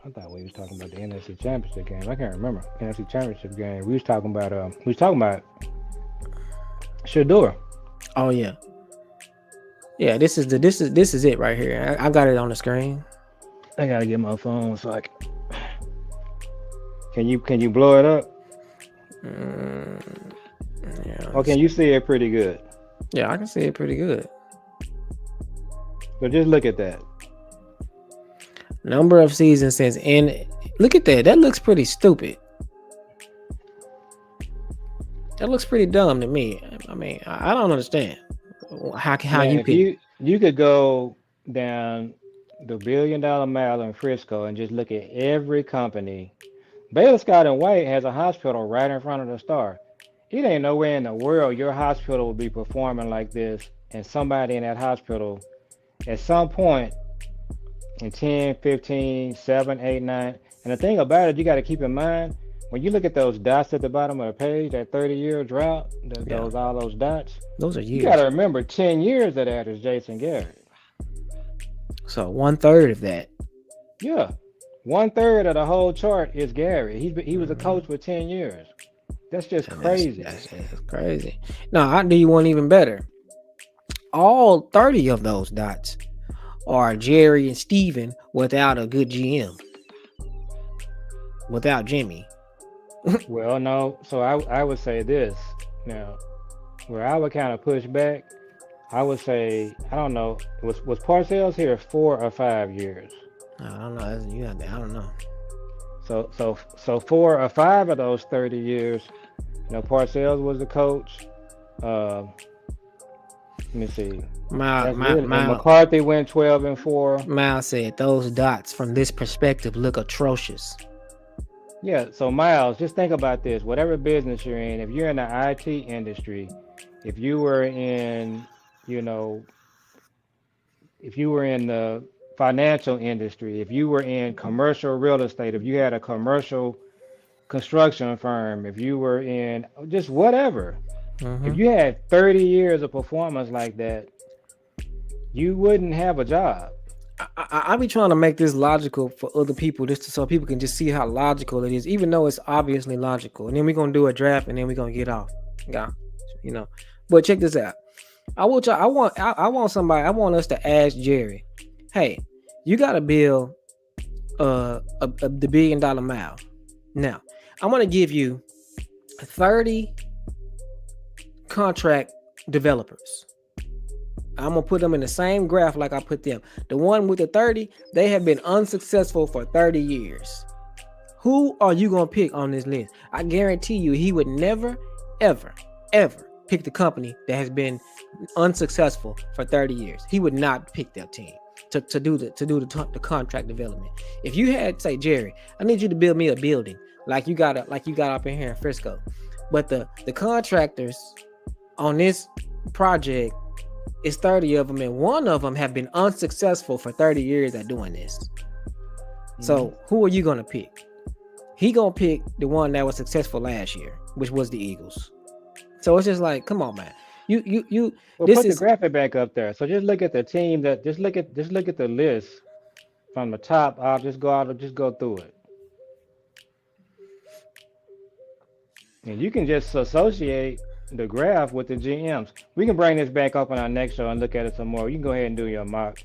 I thought we was talking about the NFC Championship game. I can't remember. NFC Championship game. We was talking about Shador. Oh yeah. Yeah, this is it right here. I got it on the screen. I gotta get my phone so I can. Can you blow it up? Mm, yeah, Or can you see it pretty good? yeah, I can see it pretty good. So just look at that. Number of seasons since and look at that. That looks pretty stupid. That looks pretty dumb to me. I mean, I don't understand how Man, you if can. you could go down the $1 billion mile in Frisco and just look at every company. Baylor Scott and White has a hospital right in front of the Star. It ain't nowhere in the world your hospital will be performing like this, and somebody in that hospital at some point in 10, 15, 7, 8, 9. And the thing about it, you got to keep in mind when you look at those dots at the bottom of the page, that 30-year drought, Yeah, all those dots, those are you got to years. remember 10 years of that is Jason Garrett. So 1/3 of that. Yeah. 1/3 of the whole chart is Garrett. He was a Mhm. coach for 10 years. That's just And crazy. that's crazy. Now I do you one even better. All 30 of those dots are Jerry and Steven without a good GM, without Jimmy. Well, no. So I would say this now, where I would kind of push back. I would say I don't know. Was Parcells here 4 or 5 years? I don't know. I don't know. So 4 or 5 of those 30 years, Parcells was the coach. Uh, let me see. My That's my really and my McCarthy went 12-4. Miles said those dots from this perspective look atrocious. Yeah. So Miles, just think about this. Whatever business you're in, if you're in the IT industry, if you were in, you know, if you were in the financial industry, if you were in commercial real estate, if you had a commercial construction firm, if you were in just whatever, if Hmm. you had 30 years of performance like that, you wouldn't have a job. I be trying to make this logical for other people, just so people can just see how logical it is, even though it's obviously logical. And then we're gonna do a draft, and then we're gonna get off. Yeah, you know. But check this out. I want y'all. I want somebody. I want us to ask Jerry. Hey, you got to build the $1 billion mile. Now, I'm gonna give you 30 contract developers. I'm gonna put them in the same graph like I put them. The one with the 30, they have been unsuccessful for 30 years. Who are you gonna pick on this list? I guarantee you, he would never, ever, ever pick the company that has been unsuccessful for 30 years. He would not pick that team to do the contract development. If you had say, Jerry, I need you to build me a building like you got up in here in Frisco, but the contractors on this project is 30 of them, and one of them have been unsuccessful for 30 years at doing this. Mhm. So who are you gonna pick? He gonna pick the one that was successful last year, which was the Eagles. So it's just like, come on, man. You. Well, This put the is graphic back up there. So just look at the team that just look at the list from the top. I'll just go out and just go through it. And you can just associate the graph with the GMs. We can bring this back up on our next show and look at it some more. You can go ahead and do your mock.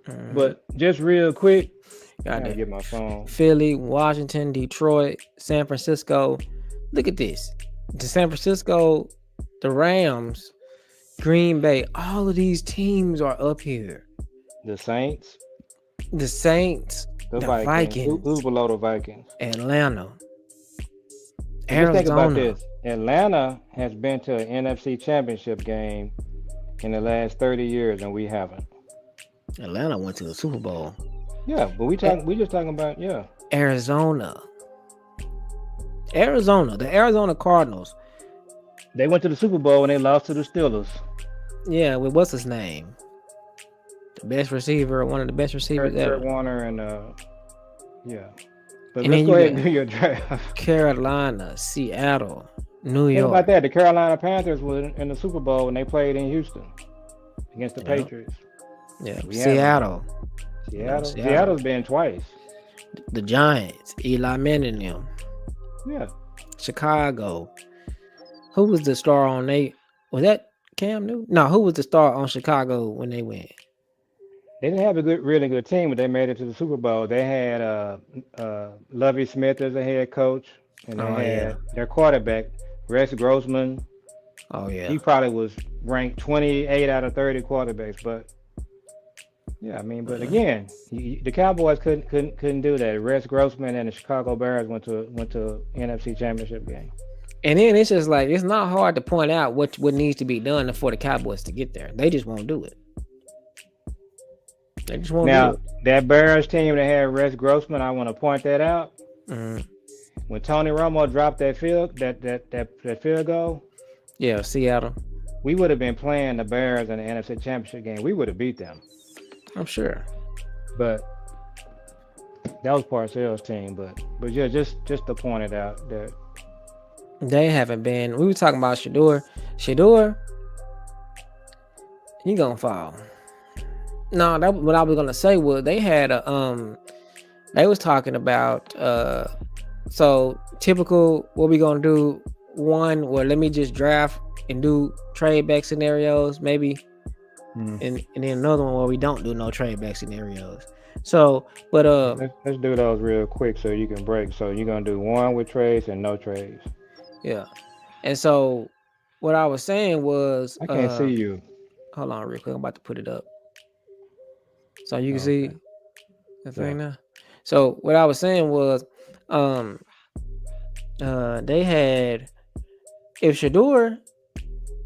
mhm, But just real quick, I got gotta that. get my phone. Philly, Washington, Detroit, San Francisco. Look at this. The San Francisco, the Rams, Green Bay. All of these teams are up here. The Saints, The Saints, the the Vikings. Who's Vikings, below the Vikings? Atlanta, So just think about Arizona. this. Atlanta has been to an NFC championship game in the last 30 years, and we haven't. Atlanta went to the Super Bowl. Yeah, but A- we just talking about, yeah. Arizona, Arizona, the Arizona Cardinals. They went to the Super Bowl and they lost to the Steelers. Yeah, with what's his name? The best receiver, one of the best receivers Kurt ever. Warner and yeah. But And let's then go you ahead and got do your draft. Carolina, Seattle, New Think about York. that. The Carolina Panthers were in the Super Bowl when they played in Houston against the Yeah, Patriots. yeah. We haven't. Seattle. Seattle. Seattle's been twice. The Giants, Eli Manning, them. Yeah. Chicago. Who was the star on they? Was that Cam Newton? No, who was the star on Chicago when they went? They didn't have a really good team, but they made it to the Super Bowl. They had Lovie Smith as a head coach, and they Oh yeah. had their quarterback Rex Grossman. Oh yeah. He probably was ranked 28 out of 30 quarterbacks. But yeah, I mean, but again, the Cowboys couldn't do that. Rex Grossman and the Chicago Bears went to NFC Championship game. And then it's just like it's not hard to point out what needs to be done for the Cowboys to get there. They just won't do it. They just won't do Now it. that Bears team that had Rex Grossman, I want to point that out. Mhm. When Tony Romo dropped that field goal, Yeah, Seattle. we would have been playing the Bears in the NFC Championship game. We would have beat them. I'm sure. But that was Parcells' team. But yeah, just to point it out that They haven't been. We were talking about Shador. Shador, he gonna fall. No, that what I was gonna say was they had a they was talking about so typical what we gonna do one where let me just draft and do trade back scenarios maybe mm, and then another one where we don't do no trade back scenarios. So but let's do those real quick so you can break. So you're gonna do one with trades and no trades. yeah. And so what I was saying was I can't see you. hold on real quick, I'm about to put it up. So you can Oh, see okay. the Yeah. thing now. So what I was saying was um they had if Shador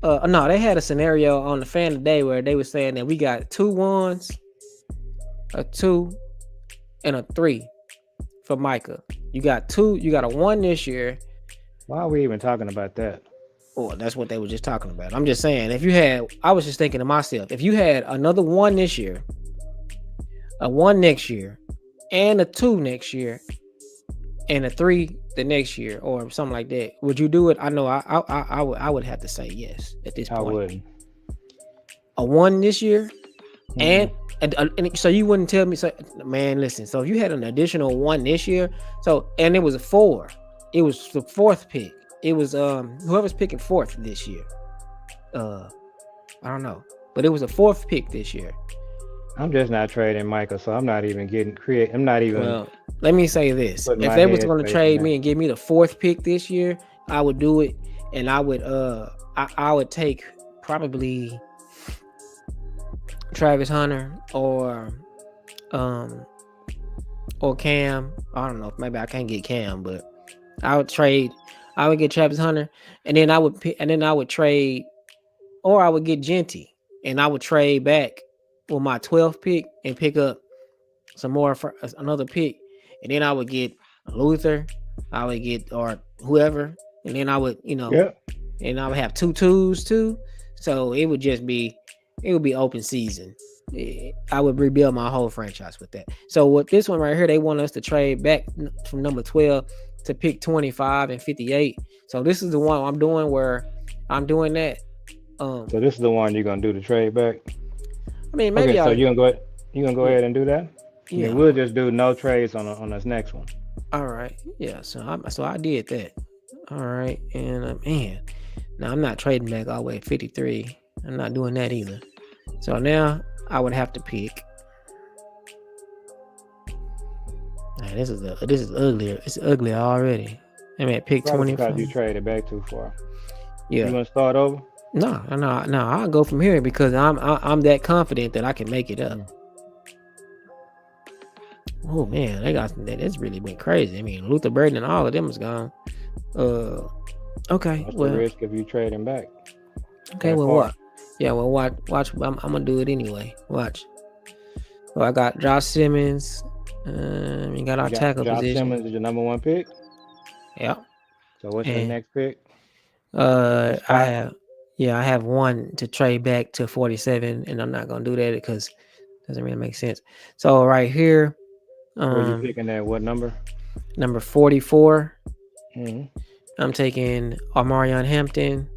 no, they had a scenario on the fan today where they were saying that we got 2 ones, a 2, and a 3 for Micah. You got a 1 this year. Why are we even talking about that? Or that's what they were just talking about. I'm just saying, if you had, I was just thinking to myself, if you had another 1 this year, a 1 next year, and a 2 next year, and a 3 the next year, or something like that, would you do it? I know I would have to say yes at this I point. wouldn't. A 1 this year, Mm-mm. and so you wouldn't tell me, so man, listen. So if you had an additional 1 this year, so and it was a 4, it was the 4th pick. It was whoever's picking 4th this year. I don't know, but it was a 4th pick this year. I'm just not trading Michael, so I'm not even getting create. I'm not even Well, let me say this: putting if my they was head going to space trade in me that. and give me the 4th pick this year, I would do it, and I would I would take probably Travis Hunter um or Cam. I don't know. Maybe I can't get Cam, but I would trade. I would get Travis Hunter, and then I would pick, and then I would trade, or I would get Genty, and I would trade back with my 12th pick and pick up some more for another pick, and then I would get Luther, I would get or whoever, and then I would Yep. and I would have 2 twos too, so it would be open season. I would rebuild my whole franchise with that. So with this one right here, they want us to trade back from number 12 to pick 25 and 58. So this is the one I'm doing where I'm doing that. So this is the one you're gonna do the trade back. I mean maybe Okay, so I'll you gonna go ahead and do that. yeah. Then we'll just do no trades on this next one. All right. Yeah. So I did that. All right. And man, now I'm not trading back all the way at 53. I'm not doing that either. So now I would have to pick. Man, this is uglier. It's uglier already. I mean, pick Probably 24. because you traded back too far. Yeah. You gonna start over? No. I'll go from here because I'm that confident that I can make it up. Oh man, that's really been crazy. I mean, Luther Burden and all of them is gone. Okay. What's Well, the risk of you trading back? okay. That Well, far? what? Yeah. Well, watch. I'm gonna do it anyway. Watch. Well, I got Josh Simmons. You got our tackle Josh position. Simmons is your number 1 pick. Yeah. So what's your And next pick? I Spot? have 1 to trade back to 47, and I'm not gonna do that because it doesn't really make sense. So right here, Where you picking at? What number? number 44, hmm I'm taking Amarion Hampton.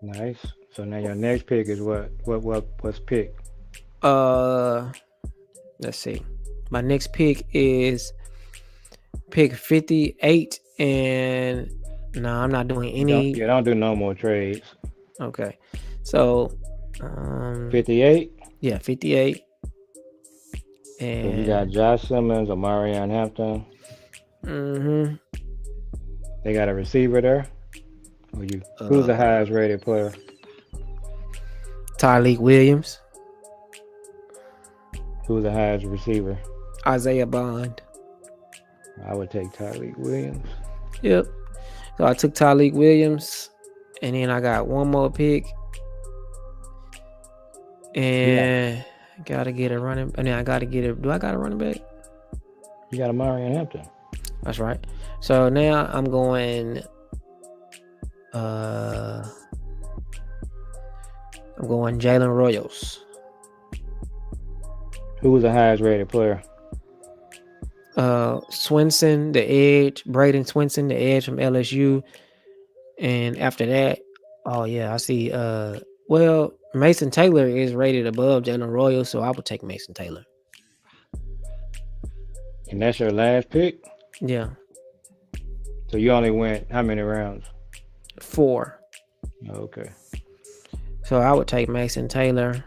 Nice. So now your next pick is what's pick? Let's see. My next pick is pick 58, and no, I'm not doing any. Don't do no more trades. Okay, so 58. Yeah, 58. So you got And Josh Simmons, Omarion Hampton. mm-hmm. They got a receiver there. Or you? Who's the uh highest rated player? Tyleek Williams, Who's the highest receiver? Isaiah Bond. I would take Tyreek Williams. Yep. So I took Tyleek Williams, and then I got one more pick, You got and gotta get a running. And then I gotta get a. Do I got a running back? you got Omarion Hampton. That's right. So now I'm going. Uh, I'm going Jalen Royals. Who was the highest rated player? Swinson, the edge. Braden Swinson, the edge from LSU. And after that, oh yeah, I see. Well, Mason Taylor is rated above Jalen Royals, so I would take Mason Taylor. And that's your last pick. Yeah, So you only went how many rounds? 4. Okay. So I would take Mason Taylor.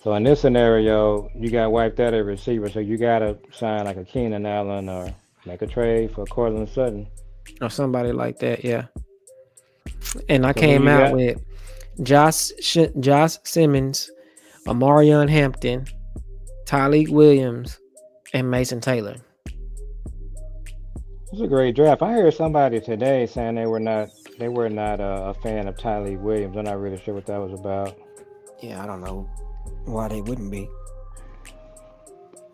So in this scenario, you got wiped out at receiver, so you gotta sign like a Keenan Allen or make a trade for Cortland Sutton. Or somebody like that, yeah. And I So who came you out got? with Josh Simmons, Omarion Hampton, Tyleek Williams, and Mason Taylor. It's a great draft. I heard somebody today saying they were not a fan of Tylee Williams. I'm not really sure what that was about. Yeah, I don't know why they wouldn't be.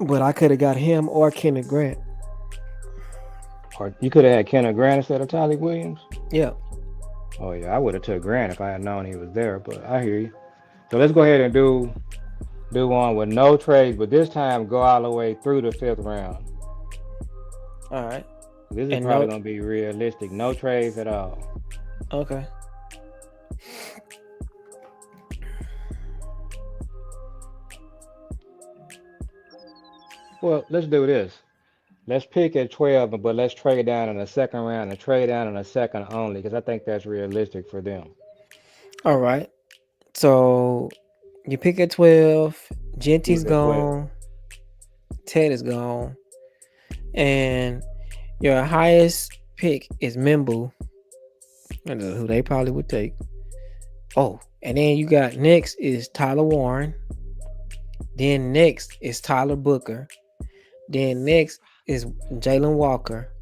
But I could have got him or Kenneth Grant. Or you could have had Kenneth Grant instead of Tylee Williams. Yeah. Oh yeah, I would have took Grant if I had known he was there. But I hear you. So let's go ahead and do one with no trades, but this time go all the way through the 5th round. All right. This is And probably no. gonna be realistic. No trades at all. Okay. Well, let's do this. Let's pick at 12, but let's trade down in the 2nd round and trade down in the 2nd only, because I think that's realistic for them. All right. So you pick at 12. Who's Genty's at 12? gone. Ted is gone. And your highest pick is Mimbu. I know who they probably would take. Oh, and then you got next is Tyler Warren. Then next is Tyler Booker. Then next is Jalen Walker.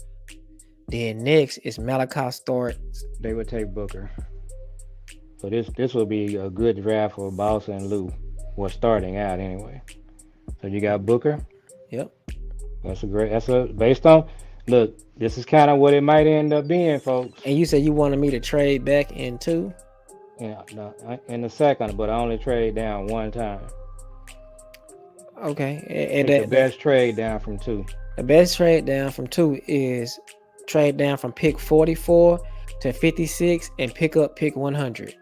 Then next is Malachi Stewart. They would take Booker. So this will be a good draft for Boss and Lou. Well, starting out anyway. So you got Booker. Yep. Based on, look, this is kind of what it might end up being, folks. And you said you wanted me to trade back in 2? Yeah, no, in the 2nd, but I only trade down one time. Okay. Take And the best trade down from 2. the best trade down from 2 is trade down from pick 44 to 56 and pick up pick 100.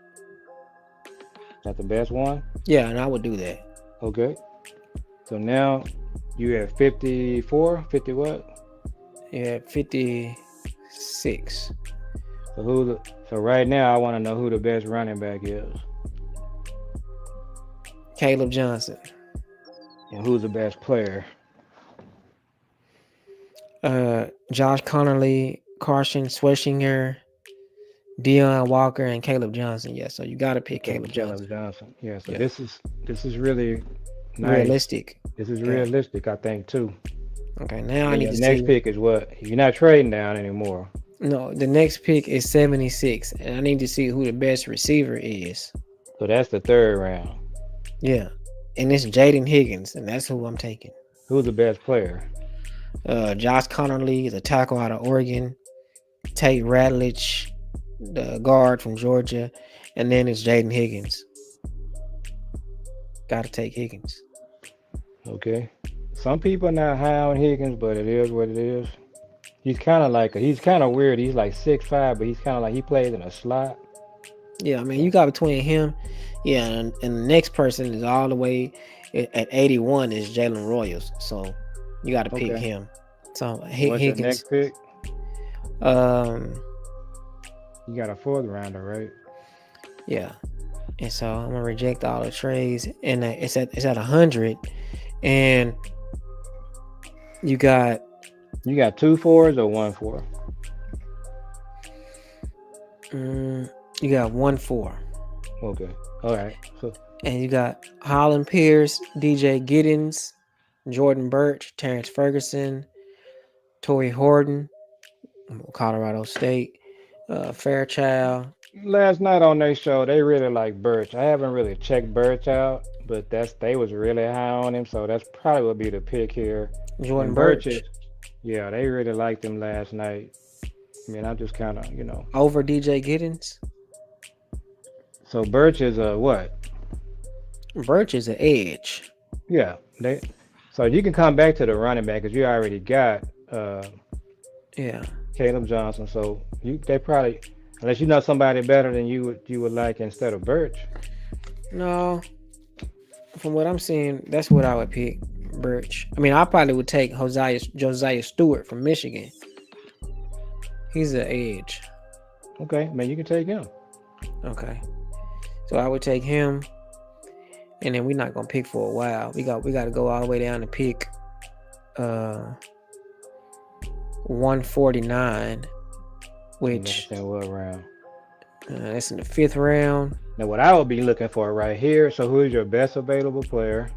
That's the best one? Yeah, and I would do that. Okay. So now you have 54, 50 what? Yeah, 56. So right now I want to know who the best running back is. Caleb Johnson. And who's the best player? Josh Connerly, Carson Schweschinger, Deion Walker, and Caleb Johnson. Yeah, so you got to pick Caleb Johnson. Yeah. So Yeah. this is really nice. Realistic. This is Okay. realistic, I think, too. Okay, now I And need your to next see. pick is what? You're not trading down anymore. No, the next pick is 76, and I need to see who the best receiver is. So that's the 3rd round. Yeah, and it's Jaden Higgins, and that's who I'm taking. Who's the best player? Josh Connerly is a tackle out of Oregon. Tate Radlich, the guard from Georgia, and then it's Jaden Higgins. Got to take Higgins. Okay. Some people are not high on Higgins, but it is what it is. He's kind of weird. He's like 6'5", but he's kind of like he plays in a slot. Yeah, I mean, you got between him, yeah, and the next person is all the way at 81 is Jalen Royals. So you got to pick Okay. him. So What's your Higgins. next pick? Um, You got a 4th rounder, right? yeah. and so I'm gonna reject all the trades. And it's at 100, and you got You got two fours or one four? mm, you got 1-4, Okay. All right. So and you got Holland Pierce, DJ Giddens, Jordan Birch, Terrence Ferguson, Torrey Horton, Colorado State, Fairchild, last night on their show, they really like Birch. I haven't really checked Birch out, but they was really high on him, so that's probably would be the pick here. Jordan And Birch is, Birch yeah, they really liked him last night. I mean, I'm just kind of, over DJ Giddens. So Birch is a what? Birch is an edge. Yeah, they. So you can come back to the running back because you already got Yeah. Caleb Johnson. So they probably, unless you know somebody better than you would like instead of Birch. No, from what I'm seeing, that's what I would pick. Birch. I mean, I probably would take Josiah Stewart from Michigan. He's an edge. Okay, man, you can take him. Okay. So I would take him, and then we're not gonna pick for a while. We got to go all the way down to pick 149, which Understand what round? that's in the 5th round. Now, what I would be looking for right here. So, who is your best available player?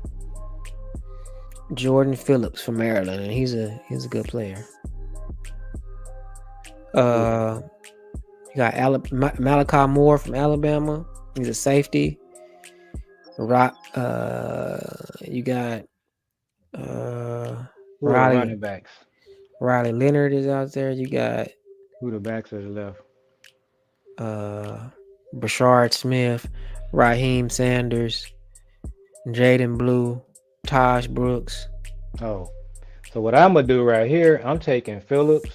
Jordan Phillips from Maryland, and he's a good player. You got Malachi Moore from Alabama. He's a safety. You got Who are the running Riley backs? Riley Leonard is out there. You got Who the backs is left? Brashard Smith, Raheem Sanders, Jaden Blue, Taj Brooks. Oh, so what I'm gonna do right here? I'm taking Phillips,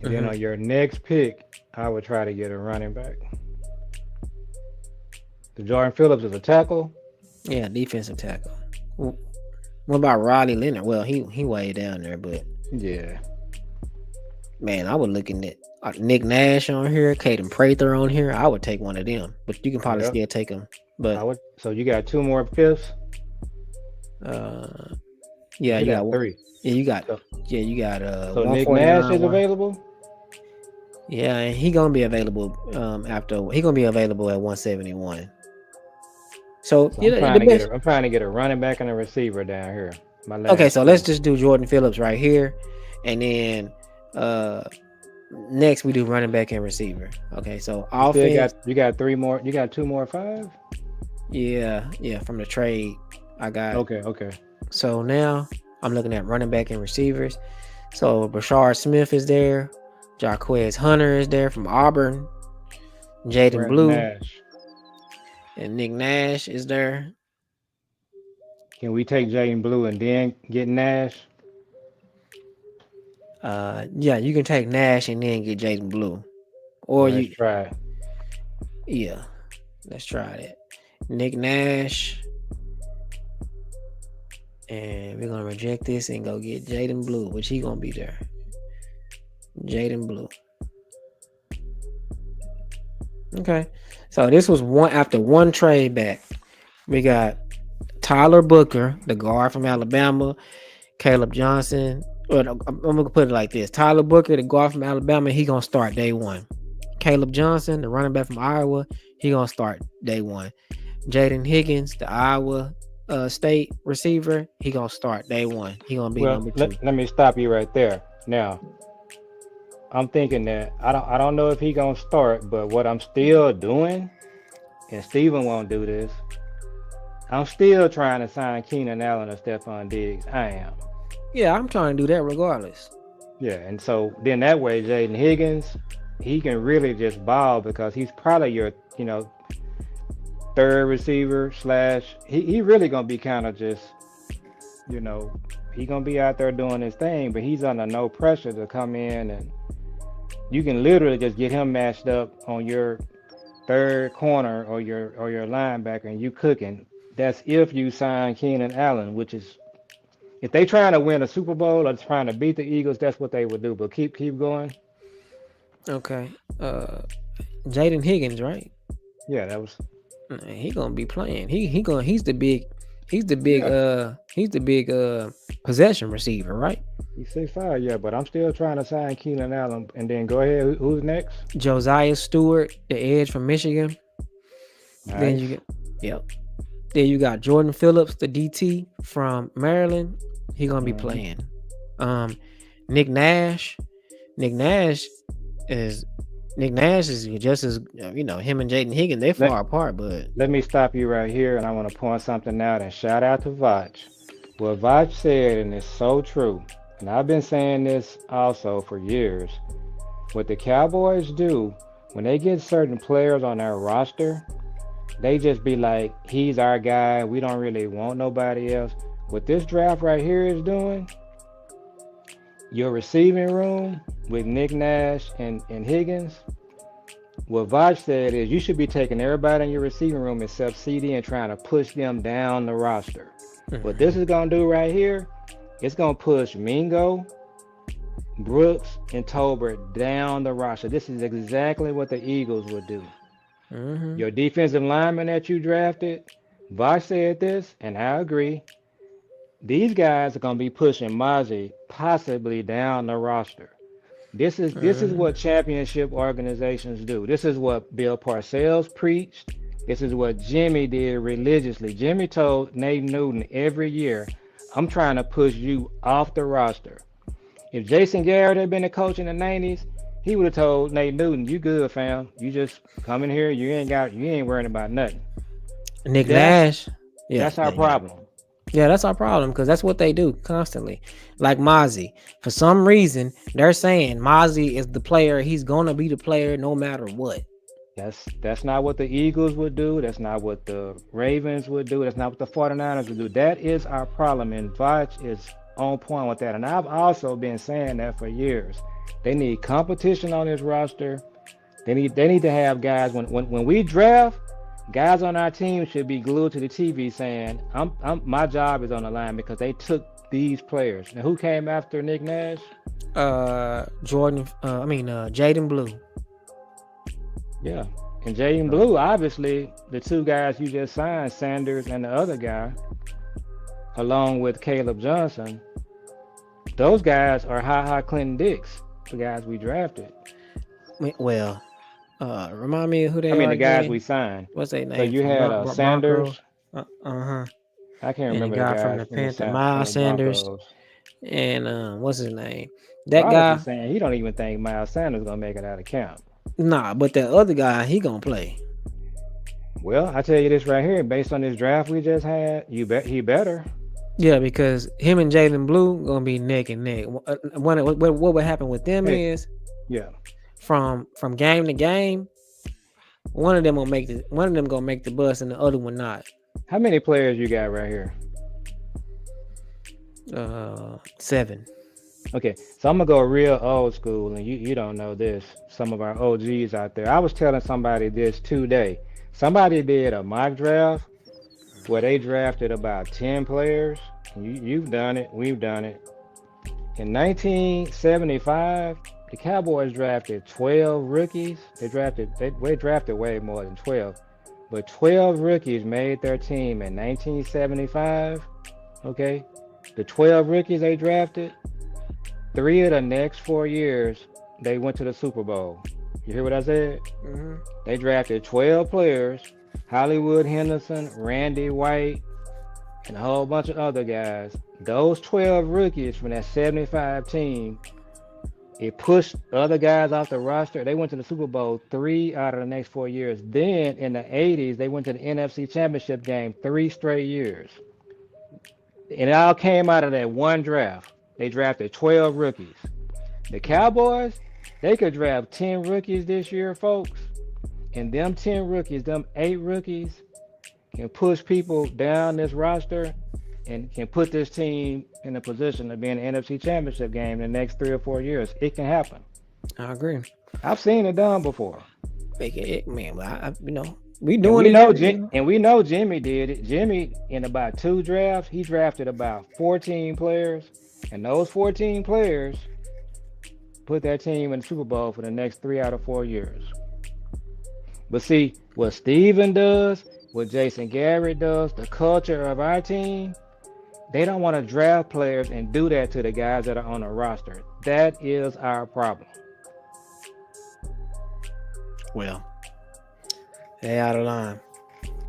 and then on your next pick, I would try to get a running back. The Jordan Phillips is a tackle. Yeah, defensive tackle. What about Riley Leonard? Well, he way down there, but Yeah. man, I would looking at Nick Nash on here, Caden Prather on here. I would take one of them, but you can probably Yep. still take them. I But would. So you got two more fifths. yeah, You you got got three. yeah, you got So, yeah, you got so Nick Nash is 149. available. Yeah, and he gonna be available after he gonna be available at 171. So So you know, the best. I'm trying to get a running back and a receiver down here. My Okay, last so two. let's just do Jordan Phillips right here, and then next we do running back and receiver. Okay, so You still offense. got three more. You got two more five. Yeah, from the trade I got. Okay. So now I'm looking at running back and receivers. So Brashard Smith is there, Jarquez Hunter is there from Auburn, Jaden Where's Blue, Nash? and Nick Nash is there. Can we take Jaden Blue and then get Nash? Yeah, you can take Nash and then get Jaden Blue, or Well, let's you. try. Yeah, let's try that. Nick Nash, and we're gonna reject this and go get Jaden Blue, which he gonna be there. Jaden Blue. Okay, so this was after one trade back. We got Tyler Booker, the guard from Alabama, Caleb Johnson. Well, I'm gonna put it like this: Tyler Booker, the guard from Alabama, he gonna start day one. Caleb Johnson, the running back from Iowa, he gonna start day one. Jaden Higgins, the Iowa State receiver, he gonna start day one. He gonna be Well, number 2. let me stop you right there. Now, I'm thinking that I don't know if he gonna start, but what I'm still doing, and Steven won't do this, I'm still trying to sign Keenan Allen or Stephon Diggs. I am. Yeah, I'm trying to do that regardless. Yeah, and so then that way, Jaden Higgins, he can really just ball because he's probably your, third receiver / he really gonna be kind of just, he gonna be out there doing his thing, but he's under no pressure to come in, and you can literally just get him matched up on your third corner or your linebacker, and you cooking. That's if you sign Keenan Allen, which is if they trying to win a Super Bowl or trying to beat the Eagles, that's what they would do. But keep going. Okay. Jaden Higgins, right? Yeah, that was He gonna be playing. yeah. He's the big possession receiver, right? He's 6'5", yeah, but I'm still trying to sign Keenan Allen. And then go ahead. Who's next? Josiah Stewart, the edge from Michigan. Then you Nice. get, yep. Then you got Jordan Phillips, the DT from Maryland. He gonna be Hmm. playing. Um, Nick Nash. Nick Nash is Nick Nash is just as him and Jaden Higgins. They Let far apart, but Let me stop you right here, and I want to point something out and shout out to Vach. What Vach said, and it's so true, and I've been saying this also for years. What the Cowboys do when they get certain players on their roster, they just be like, he's our guy. We don't really want nobody else. What this draft right here is doing, your receiving room with Nick Nash and Higgins, what Vaj said is you should be taking everybody in your receiving room except CD and trying to push them down the roster. What this mhm, is going to do right here, it's going to push Mingo, Brooks, and Tolbert down the roster. This is exactly what the Eagles would do. mhm, Your defensive lineman that you drafted, Vaj said this, and I agree. These guys are going to be pushing Mozzie possibly down the roster. This is mhm. what championship organizations do. This is what Bill Parcells preached. This is what Jimmy did religiously. Jimmy told Nate Newton every year, "I'm trying to push you off the roster." If Jason Garrett had been a coach in the '90s, he would have told Nate Newton, "You good, fam? You just come in here. You ain't worrying about nothing." Nick That's Nash. Yeah, that's our yeah, yeah. problem. Yeah, that's our problem because that's what they do constantly. Like Mozzie. For some reason, they're saying Mozzie is the player. He's gonna be the player no matter what. That's not what the Eagles would do. That's not what the Ravens would do. That's not what the 49ers would do. That is our problem. And Vach is on point with that. And I've also been saying that for years. They need competition on this roster. They need to have guys when we draft, guys on our team should be glued to the TV saying, I'm my job is on the line because they took these players. And who came after Nick Nash? Jordan. Jaden Blue. Yeah. And Jaden Uh, Blue, obviously, the two guys you just signed, Sanders and the other guy, along with Caleb Johnson, those guys are Ha Clinton Dix, the guys we drafted. well, remind me of who I they mean, are the guys we again. signed. What's their So name you from had Broncos? Sanders. Huh. I can't And the remember the guy from guys the from the Panther, Miles Sanders, Broncos. and what's his name? That Wallace guy. is saying he don't even think Miles Sanders gonna make it out of camp. Nah, but that other guy, he gonna play. Well, I tell you this right here, based on this draft we just had, you bet he better. Yeah, because him and Jalen Blue gonna be neck and neck. What would happen with them Hey, is yeah. from game to game, one of them gonna make the bus and the other one not. How many players you got right here? 7. Okay, so I'm gonna go real old school, and you don't know this. Some of our OGs out there. I was telling somebody this today. Somebody did a mock draft where they drafted about 10 players. You've done it. We've done it. In 1975, the Cowboys drafted 12 rookies. They drafted way more than 12, but 12 rookies made their team in 1975. Okay, the 12 rookies they drafted, 3 of the next 4 years, they went to the Super Bowl. You hear what I said? Mm-hmm. They drafted 12 players, Hollywood Henderson, Randy White, and a whole bunch of other guys. Those 12 rookies from that 75 team, it pushed other guys off the roster. They went to the Super Bowl 3 out of the next 4 years. Then in the 80s, they went to the NFC Championship game 3 straight years. And it all came out of that one draft. They drafted 12 rookies. The Cowboys, they could draft 10 rookies this year, folks. And them 10 rookies, them 8 rookies, can push people down this roster and can put this team in a position to be in the NFC Championship game in the next 3 or 4 years. It can happen. I agree. I've seen it done before. Man, we And doing we it know every. and we know Jimmy did it. Jimmy in about 2 drafts, he drafted about 14 players, and those 14 players put that team in the Super Bowl for the next 3 out of 4 years. But see, what Steven does, what Jason Garrett does, the culture of our team, they don't want to draft players and do that to the guys that are on the roster. That is our problem. Well, they out of line.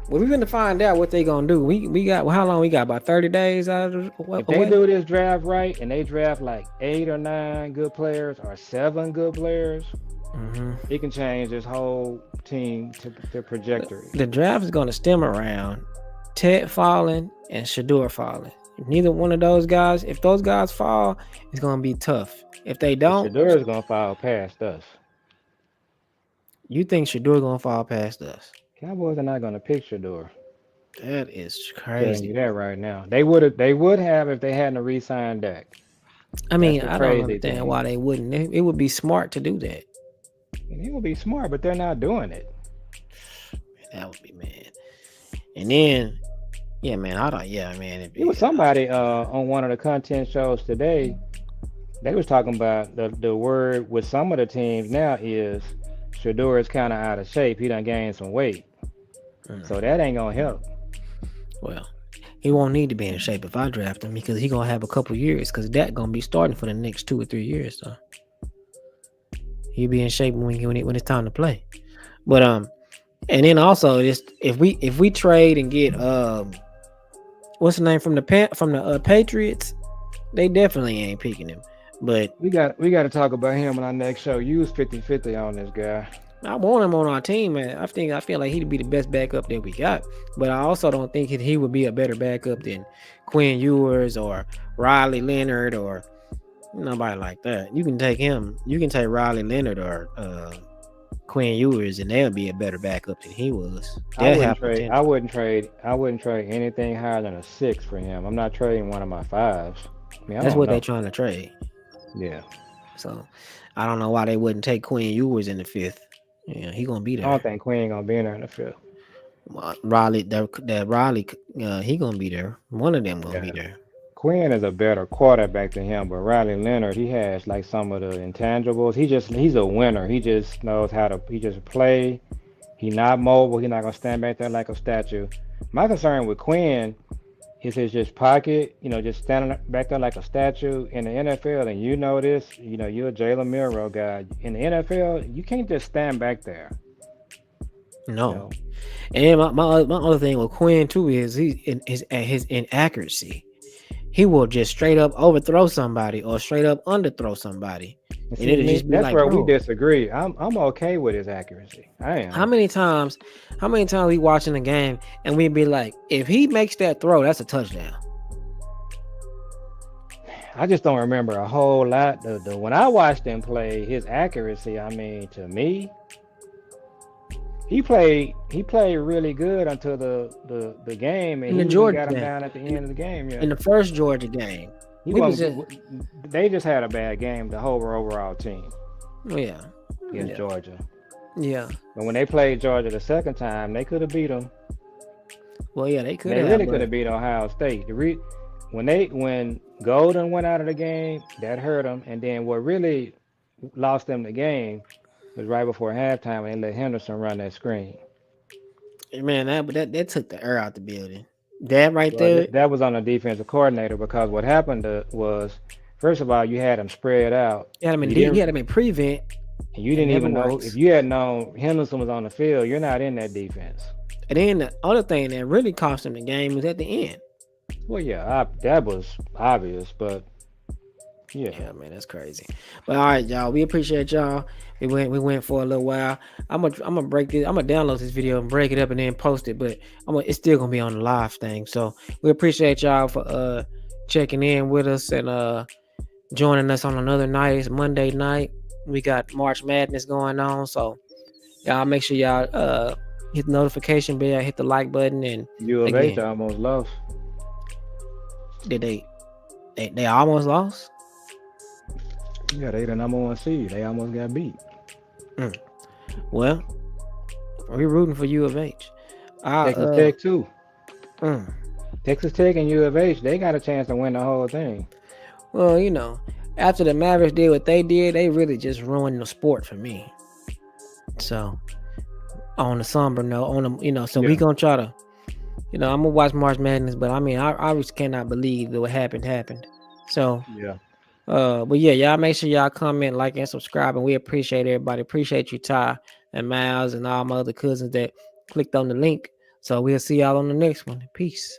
Well, we're gonna find out what they gonna do. We got how long we got? About 30 days out of If they away. do this draft right and they draft like 8 or 9 good players or 7 good players, Mm-hmm. it can change this whole team to trajectory. The draft is gonna stem around Ted falling and Shador falling. If neither one of those guys, if those guys fall, it's gonna be tough. If they But don't, Shador is gonna fall past us. you think Shador gonna fall past us? Cowboys are not gonna pick Shador. That is Telling you crazy. that right now. They would have if they hadn't re-signed Dak. I That's mean, the I don't crazy understand thing. why they wouldn't. It would be smart to do that. And he would be smart, but they're not doing it. That would be man. And then, yeah, man, I don't. Yeah, man. It was somebody on one of the content shows today. They was talking about the word with some of the teams now is Shador is kind of out of shape. He done gained some weight, so that ain't gonna help. Well, he won't need to be in shape if I draft him because he gonna have a couple years because that gonna be starting for the next 2 or 3 years. So he'll be in shape when it's time to play. But and then also just if we trade and get what's the name from the Patriots, they definitely ain't picking him. But We got to talk about him on our next show. You was 50-50 on this guy. I want him on our team, man. I feel like he'd be the best backup that we got. But I also don't think he would be a better backup than Quinn Ewers or Riley Leonard or nobody like that. You can take him. You can take Riley Leonard or Quinn Ewers, and they'll be a better backup than he was. I They'll wouldn't have trade. potential. I wouldn't trade anything higher than a 6 for him. I'm not trading one of my 5s. I mean, I That's don't what know. they're trying to trade. Yeah, So I don't know why they wouldn't take Quinn Ewers in the 5th. Yeah, he gonna be I don't there. think Quinn gonna be in there in the 5th. Riley, that Riley, he gonna be there. One of them gonna be Yeah. there. Quinn is a better quarterback than him, but Riley Leonard, he has like some of the intangibles. He's a winner. He just knows how to. He just play. He's not mobile. He's not gonna stand back there like a statue. My concern with Quinn is his just pocket. Just standing back there like a statue in the NFL. And you know this. You're a Jalen Milroe guy. In the NFL, you can't just stand back there. No. And my other thing with Quinn too is his inaccuracy. He will just straight up overthrow somebody or straight up underthrow somebody. And And see, it'll just be that's like, where we bro, disagree. I'm okay with his accuracy. I am. how many times we watching the game and we be like, if he makes that throw, that's a touchdown. I just don't remember a whole lot. When I watched him play, his accuracy, I mean, to me, he played really good until the game, and In the he even Georgia got him game. down at the end of the game. Yeah, In the first Georgia game. he we was they just had a bad game. The whole overall team Yeah. against Yeah. Georgia. Yeah. But when they played Georgia the second time, they could have beat them. Well, yeah, they could They have. really could have beat Ohio State. When Golden went out of the game, that hurt them. And then what really lost them the game was right before halftime when they let Henderson run that screen. Man, that took the air out the building. That right Well, there. that was on the defensive coordinator because what happened was, first of all, you had them spread out. He had him You didn't, in prevent. and you didn't Never even know works. if you had known Henderson was on the field. You're not in that defense. And then the other thing that really cost him the game was at the end. Well, yeah, that was obvious, but yeah. Yeah, man, that's crazy. But all right, y'all, we appreciate y'all. We went for a little while. I'm gonna break this. I'm gonna download this video and break it up and then post it. But it's still gonna be on the live thing. So we appreciate y'all for checking in with us and joining us on another night. It's Monday night. We got March Madness going on. So y'all make sure y'all hit the notification bell, hit the like button, and U of H almost lost. did they almost lost? Yeah, they the number 1 seed. They almost got beat. Well, we're rooting for U of H. Texas Tech too. mm. Texas Tech and U of H, they got a chance to win the whole thing. Well, after the Mavericks did what they did, they really just ruined the sport for me. So on the somber note, on the so we Yeah, gonna try to, I'm gonna watch March Madness, but I mean, I just cannot believe that what happened. So, yeah. but yeah, y'all make sure y'all comment, like, and subscribe, and we appreciate everybody. Appreciate you, Ty and Miles, and all my other cousins that clicked on the link. So we'll see y'all on the next one. Peace.